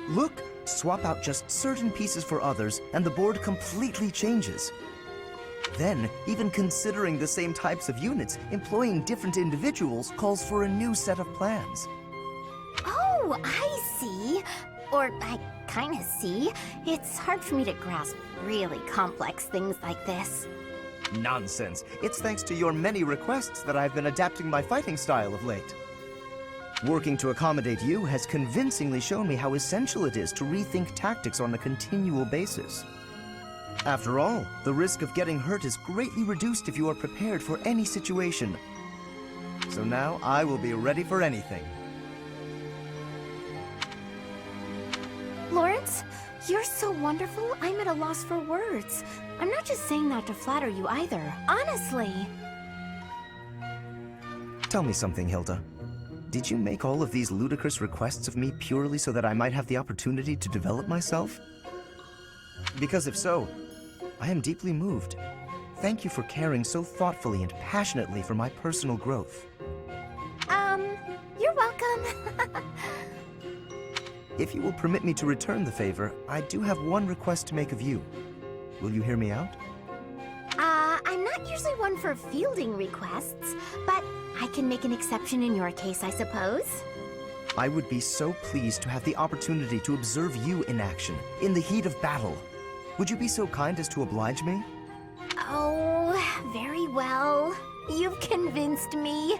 Look, Swap out just certain pieces for others, and the board completely changes. Then, even considering the same types of units, employing different individuals calls for a new set of plans. Oh, I see. Or I kinda see. It's hard for me to grasp really complex things like this. Nonsense. It's thanks to your many requests that I've been adapting my fighting style of late. Working to accommodate you has convincingly shown me how essential it is to rethink tactics on a continual basis. After all, the risk of getting hurt is greatly reduced if you are prepared for any situation. So now I will be ready for anything. Lawrence, you're so wonderful, I'm at a loss for words. I'm not just saying that to flatter you either, honestly. Tell me something, Hilda. Did you make all of these ludicrous requests of me purely so that I might have the opportunity to develop myself? Because if so, I am deeply moved. Thank you for caring so thoughtfully and passionately for my personal growth. You're welcome. If you will permit me to return the favor, I do have one request to make of you. Will you hear me out? I'm not usually one for fielding requests, but I can make an exception in your case, I suppose. I would be so pleased to have the opportunity to observe you in action, in the heat of battle. Would you be so kind as to oblige me? Oh, very well. You've convinced me.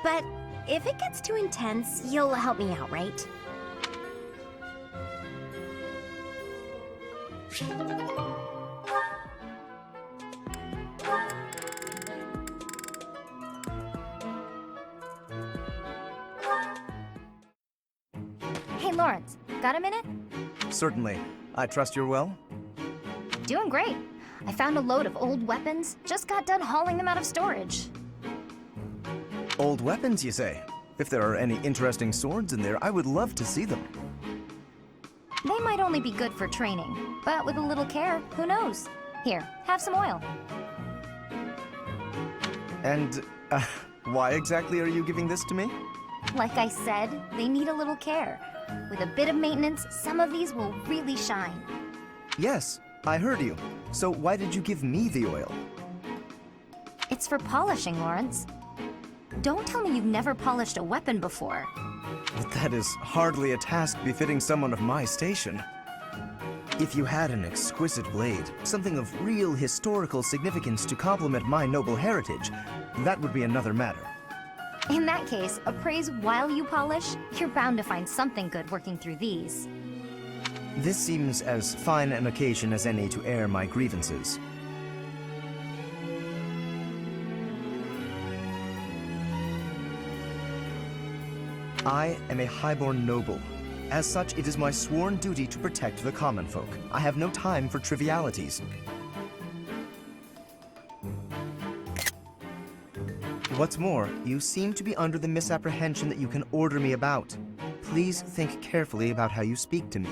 But if it gets too intense, you'll help me out, right? Hey, Lawrence, got a minute? Certainly. I trust you're well? Doing great. I found a load of old weapons, just got done hauling them out of storage. Old weapons, you say? If there are any interesting swords in there, I would love to see them. They might only be good for training, but with a little care, who knows? Here, have some oil. And, why exactly are you giving this to me? Like I said, they need a little care. With a bit of maintenance, some of these will really shine. Yes, I heard you. So why did you give me the oil? It's for polishing, Lawrence. Don't tell me you've never polished a weapon before. But that is hardly a task befitting someone of my station. If you had an exquisite blade, something of real historical significance to complement my noble heritage, that would be another matter. In that case, appraise while you polish, you're bound to find something good working through these. This seems as fine an occasion as any to air my grievances. I am a highborn noble. As such, it is my sworn duty to protect the common folk. I have no time for trivialities. What's more, you seem to be under the misapprehension that you can order me about. Please think carefully about how you speak to me.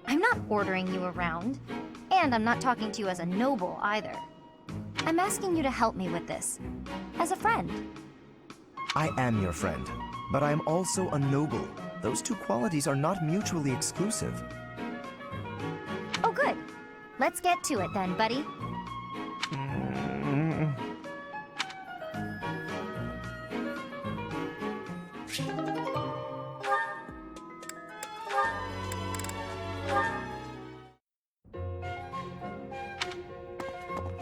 I'm not ordering you around, and I'm not talking to you as a noble either. I'm asking you to help me with this, as a friend. I am your friend, but I am also a noble. Those two qualities are not mutually exclusive. Oh, good. Let's get to it then, buddy.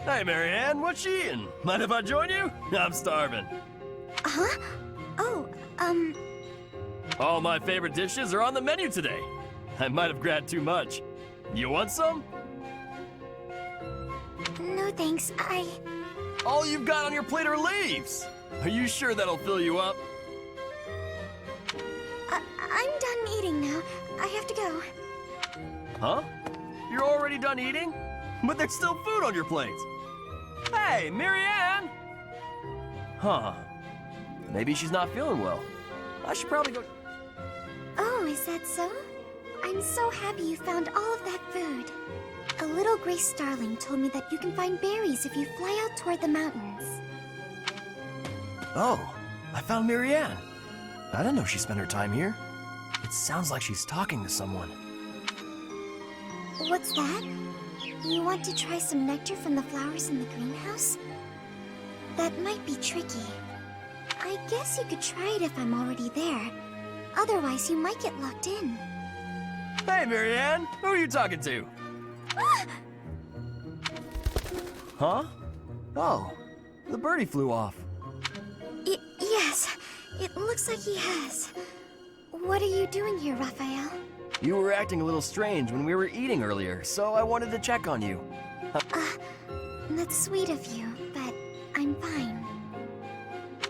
Hey, Marianne, what's she eating? Mind if I join you? I'm starving. Huh? Oh, All my favorite dishes are on the menu today. I might have grabbed too much. You want some? no thanks. All you've got on your plate are leaves. Are you sure that'll fill you up? I'm done eating now. I have to go. Huh? You're already done eating? But there's still food on your plate. Hey, Marianne! Huh. Maybe she's not feeling well. I should probably go... Oh, is that so? I'm so happy you found all of that food. A little gray starling told me that you can find berries if you fly out toward the mountains. Oh, I found Marianne. I didn't know she spent her time here. It sounds like she's talking to someone. What's that? You want to try some nectar from the flowers in the greenhouse? That might be tricky. I guess you could try it if I'm already there. Otherwise, you might get locked in. Hey, Marianne! Who are you talking to? Huh? Oh, the birdie flew off. Yes, it looks like he has. What are you doing here, Raphael? You were acting a little strange when we were eating earlier, so I wanted to check on you. That's sweet of you, but I'm fine.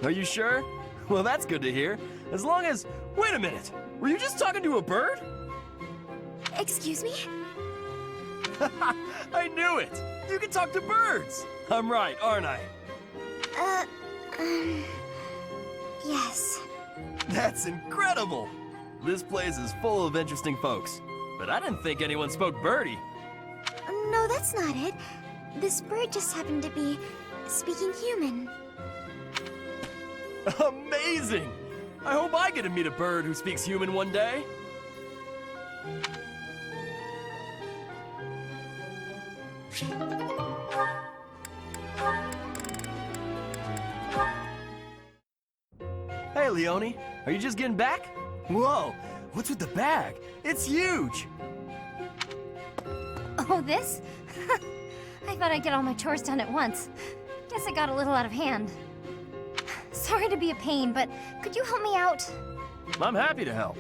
Are you sure? Well, that's good to hear. As long as... Wait a minute! Were you just talking to a bird? Excuse me? I knew it! You can talk to birds! I'm right, aren't I? Yes. That's incredible! This place is full of interesting folks. But I didn't think anyone spoke birdie. No, that's not it. This bird just happened to be speaking human. Amazing! I hope I get to meet a bird who speaks human one day. Hey, Leone. Are you just getting back? Whoa! What's with the bag? It's huge! Oh, this? I thought I'd get all my chores done at once. Guess it got a little out of hand. Sorry to be a pain, but could you help me out? I'm happy to help.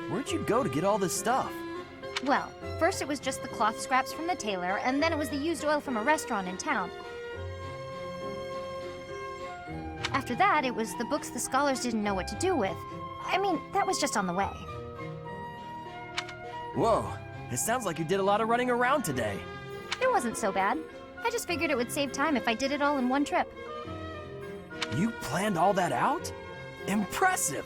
Where'd you go to get all this stuff? Well, first it was just the cloth scraps from the tailor, and then it was the used oil from a restaurant in town. After that, it was the books the scholars didn't know what to do with. I mean, that was just on the way. Whoa, it sounds like you did a lot of running around today. It wasn't so bad. I just figured it would save time if I did it all in one trip. You planned all that out? Impressive!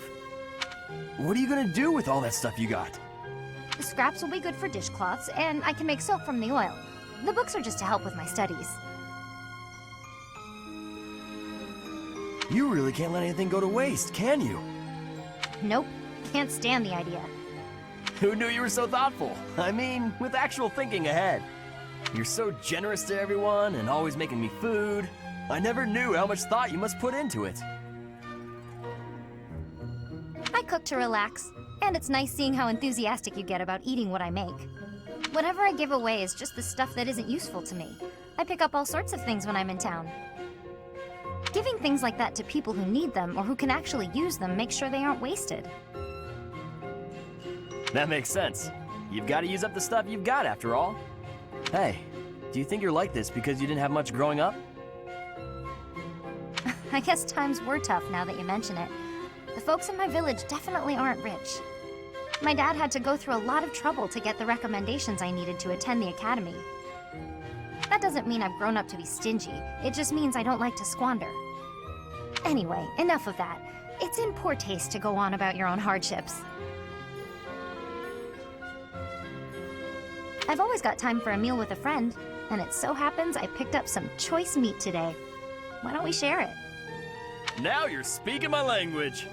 What are you gonna do with all that stuff you got? The scraps will be good for dishcloths, and I can make soap from the oil. The books are just to help with my studies. You really can't let anything go to waste, can you? Nope, can't stand the idea. Who knew you were so thoughtful? I mean, with actual thinking ahead. You're so generous to everyone and always making me food. I never knew how much thought you must put into it. I cook to relax, and it's nice seeing how enthusiastic you get about eating what I make. Whatever I give away is just the stuff that isn't useful to me. I pick up all sorts of things when I'm in town. Giving things like that to people who need them or who can actually use them makes sure they aren't wasted. That makes sense. You've got to use up the stuff you've got after all. Hey, do you think you're like this because you didn't have much growing up? I guess times were tough now that you mention it. The folks in my village definitely aren't rich. My dad had to go through a lot of trouble to get the recommendations I needed to attend the academy. That doesn't mean I've grown up to be stingy. It just means I don't like to squander. Anyway, enough of that. It's in poor taste to go on about your own hardships. I've always got time for a meal with a friend, and it so happens I picked up some choice meat today. Why don't we share it? Now you're speaking my language.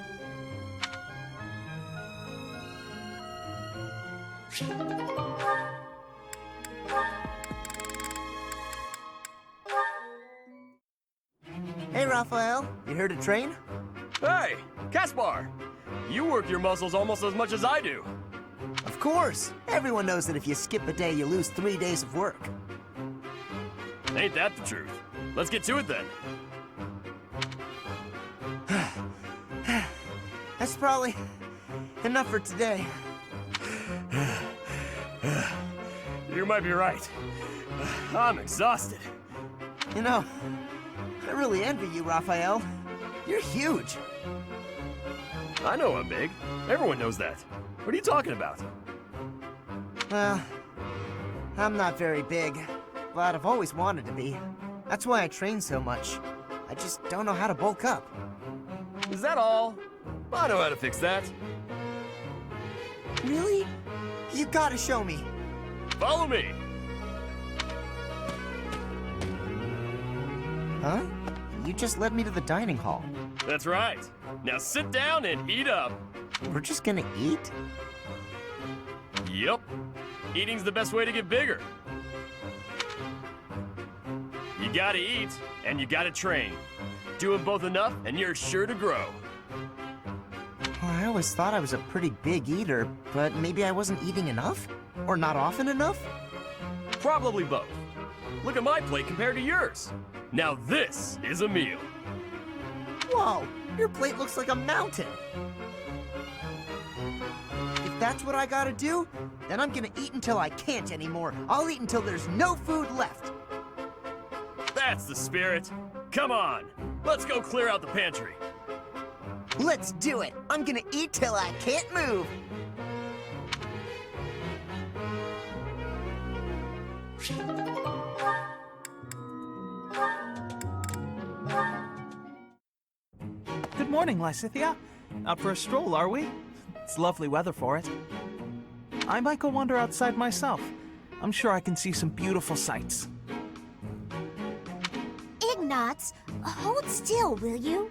Hey, Raphael. You heard a train? Hey, Caspar! You work your muscles almost as much as I do. Of course. Everyone knows that if you skip a day, you lose 3 days of work. Ain't that the truth? Let's get to it then. That's probably enough for today. You might be right. I'm exhausted. You know, I really envy you, Raphael. You're huge. I know I'm big. Everyone knows that. What are you talking about? Well, I'm not very big, but I've always wanted to be. That's why I train so much. I just don't know how to bulk up. Is that all? I know how to fix that. Really? You gotta show me. Follow me. Huh? You just led me to the dining hall. That's right. Now sit down and eat up. We're just gonna eat? Yup. Eating's the best way to get bigger. You gotta eat, and you gotta train. Do them both enough, and you're sure to grow. Well, I always thought I was a pretty big eater, but maybe I wasn't eating enough? Or not often enough? Probably both. Look at my plate compared to yours. Now this is a meal. Whoa, your plate looks like a mountain. If that's what I gotta do, then I'm gonna eat until I can't anymore. I'll eat until there's no food left. That's the spirit. Come on, let's go clear out the pantry. Let's do it. I'm gonna eat till I can't move. Good morning, Lysithea. Out for a stroll, are we? It's lovely weather for it. I might go wander outside myself. I'm sure I can see some beautiful sights. Ignatz, hold still, will you?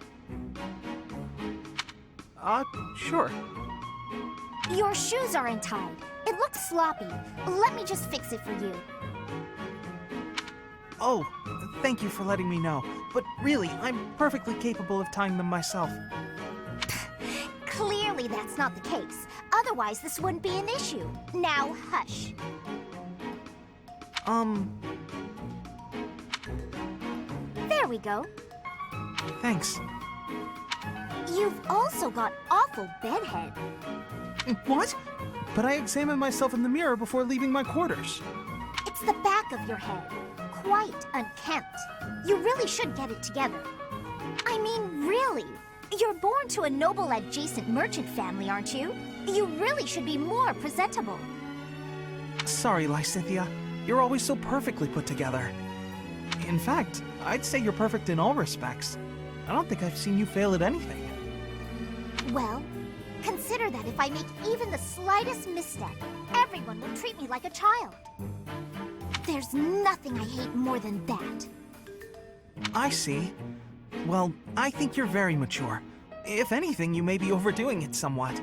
Sure. Your shoes are untied. It looks sloppy. Let me just fix it for you. Oh, thank you for letting me know. But really, I'm perfectly capable of tying them myself. Clearly that's not the case. Otherwise, this wouldn't be an issue. Now, hush. There we go. Thanks. You've also got awful bedhead. What? But I examined myself in the mirror before leaving my quarters. It's the back of your head. Quite unkempt. You really should get it together. I mean, really. You're born to a noble adjacent merchant family, aren't you? You really should be more presentable. Sorry, Lysithea. You're always so perfectly put together. In fact, I'd say you're perfect in all respects. I don't think I've seen you fail at anything. Well, consider that if I make even the slightest misstep, everyone will treat me like a child. There's nothing I hate more than that. I see. Well, I think you're very mature. If anything, you may be overdoing it somewhat.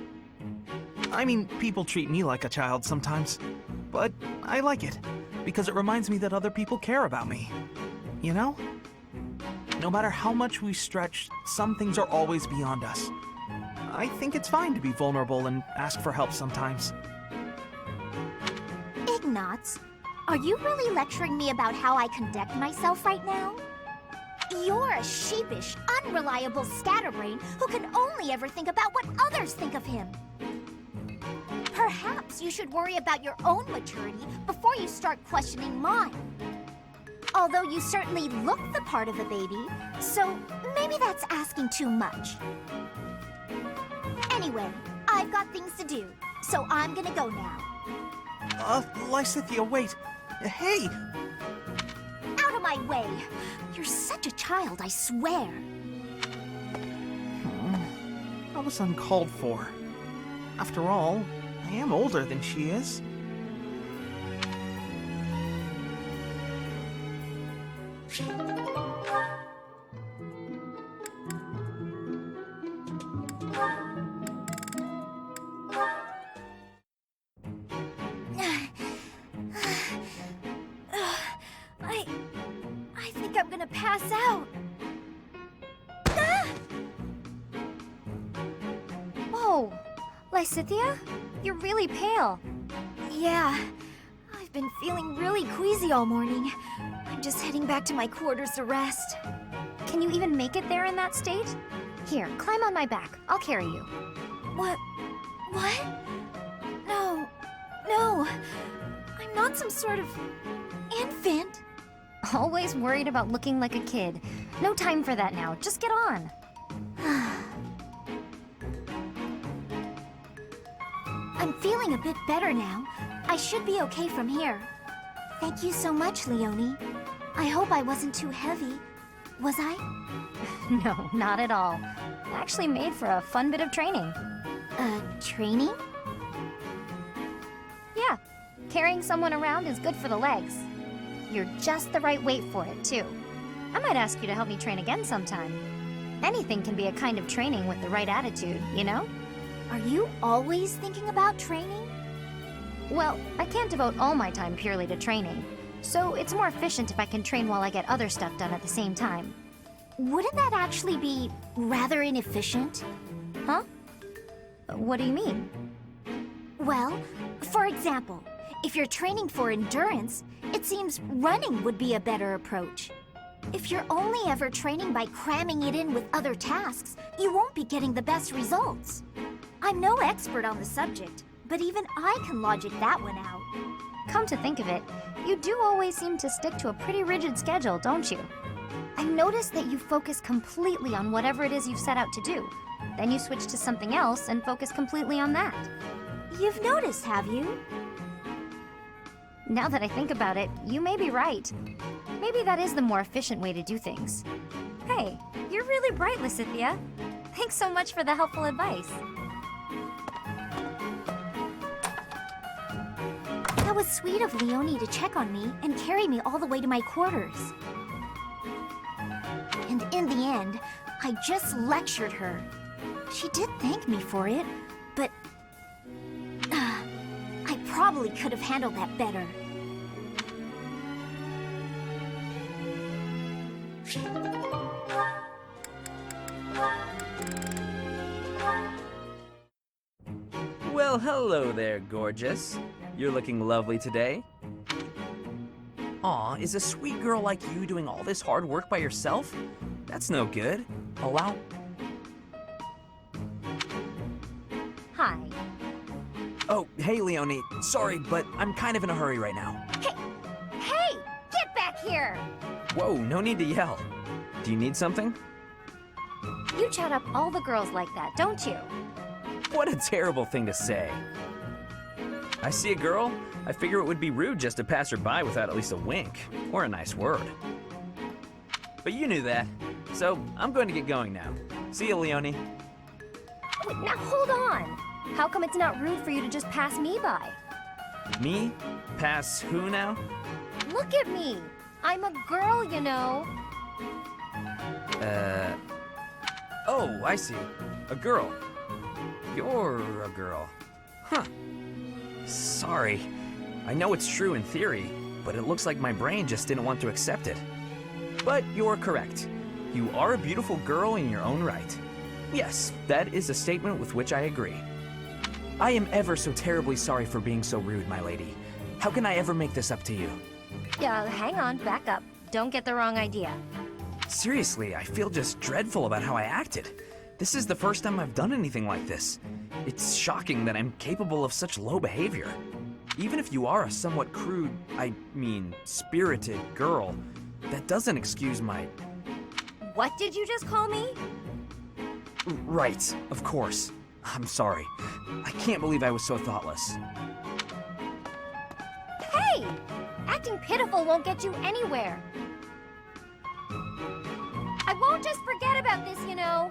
I mean, people treat me like a child sometimes. But I like it, because it reminds me that other people care about me. You know? No matter how much we stretch, some things are always beyond us. I think it's fine to be vulnerable and ask for help sometimes. Ignatz, are you really lecturing me about how I conduct myself right now? You're a sheepish, unreliable scatterbrain who can only ever think about what others think of him. Perhaps you should worry about your own maturity before you start questioning mine. Although you certainly look the part of a baby, so maybe that's asking too much. Anyway, I've got things to do, so I'm gonna go now. Lysithea, wait. Hey! Out of my way! You're such a child, I swear. That was uncalled for. After all, I am older than she is. I think I'm gonna pass out. Ah! Whoa, Lysithea, you're really pale. Yeah, I've been feeling really queasy all morning. I'm just heading back to my quarters to rest. Can you even make it there in that state? Here, climb on my back. I'll carry you. What? No. No. I'm not some sort of infant. Always worried about looking like a kid. No time for that now. Just get on. I'm feeling a bit better now. I should be okay from here. Thank you so much, Leonie. I hope I wasn't too heavy. Was I? No, not at all. Actually made for a fun bit of training. Training? Yeah, carrying someone around is good for the legs. You're just the right weight for it, too. I might ask you to help me train again sometime. Anything can be a kind of training with the right attitude, you know? Are you always thinking about training? Well, I can't devote all my time purely to training, so it's more efficient if I can train while I get other stuff done at the same time. Wouldn't that actually be rather inefficient? Huh? What do you mean? Well, for example, if you're training for endurance, it seems running would be a better approach. If you're only ever training by cramming it in with other tasks, you won't be getting the best results. I'm no expert on the subject, but even I can logic that one out. Come to think of it, you do always seem to stick to a pretty rigid schedule, don't you? I've noticed that you focus completely on whatever it is you've set out to do. Then you switch to something else and focus completely on that. You've noticed, have you? Now that I think about it, you may be right. Maybe that is the more efficient way to do things. Hey, you're really bright, Lysithia. Thanks so much for the helpful advice. That was sweet of Leonie to check on me and carry me all the way to my quarters. And in the end, I just lectured her. She did thank me for it, but I probably could have handled that better. Well, hello there, gorgeous. You're looking lovely today. Aw, is a sweet girl like you doing all this hard work by yourself? That's no good. Allow... Hi. Oh, hey, Leonie. Sorry, but I'm kind of in a hurry right now. Hey! Get back here! Whoa, no need to yell. Do you need something? You chat up all the girls like that, don't you? What a terrible thing to say. I see a girl, I figure it would be rude just to pass her by without at least a wink, or a nice word. But you knew that, so I'm going to get going now. See you, Leonie. Wait, now hold on! How come it's not rude for you to just pass me by? Me? Pass who now? Look at me! I'm a girl, you know. Oh, I see. A girl. You're a girl. Huh. Sorry. I know it's true in theory, but it looks like my brain just didn't want to accept it. But you're correct. You are a beautiful girl in your own right. Yes, that is a statement with which I agree. I am ever so terribly sorry for being so rude, my lady. How can I ever make this up to you? Yeah, hang on, back up. Don't get the wrong idea. Seriously, I feel just dreadful about how I acted. This is the first time I've done anything like this. It's shocking that I'm capable of such low behavior. Even if you are a somewhat crude, spirited girl, that doesn't excuse my... What did you just call me? Right, of course. I'm sorry. I can't believe I was so thoughtless. Hey! Acting pitiful won't get you anywhere. I won't just forget about this, you know.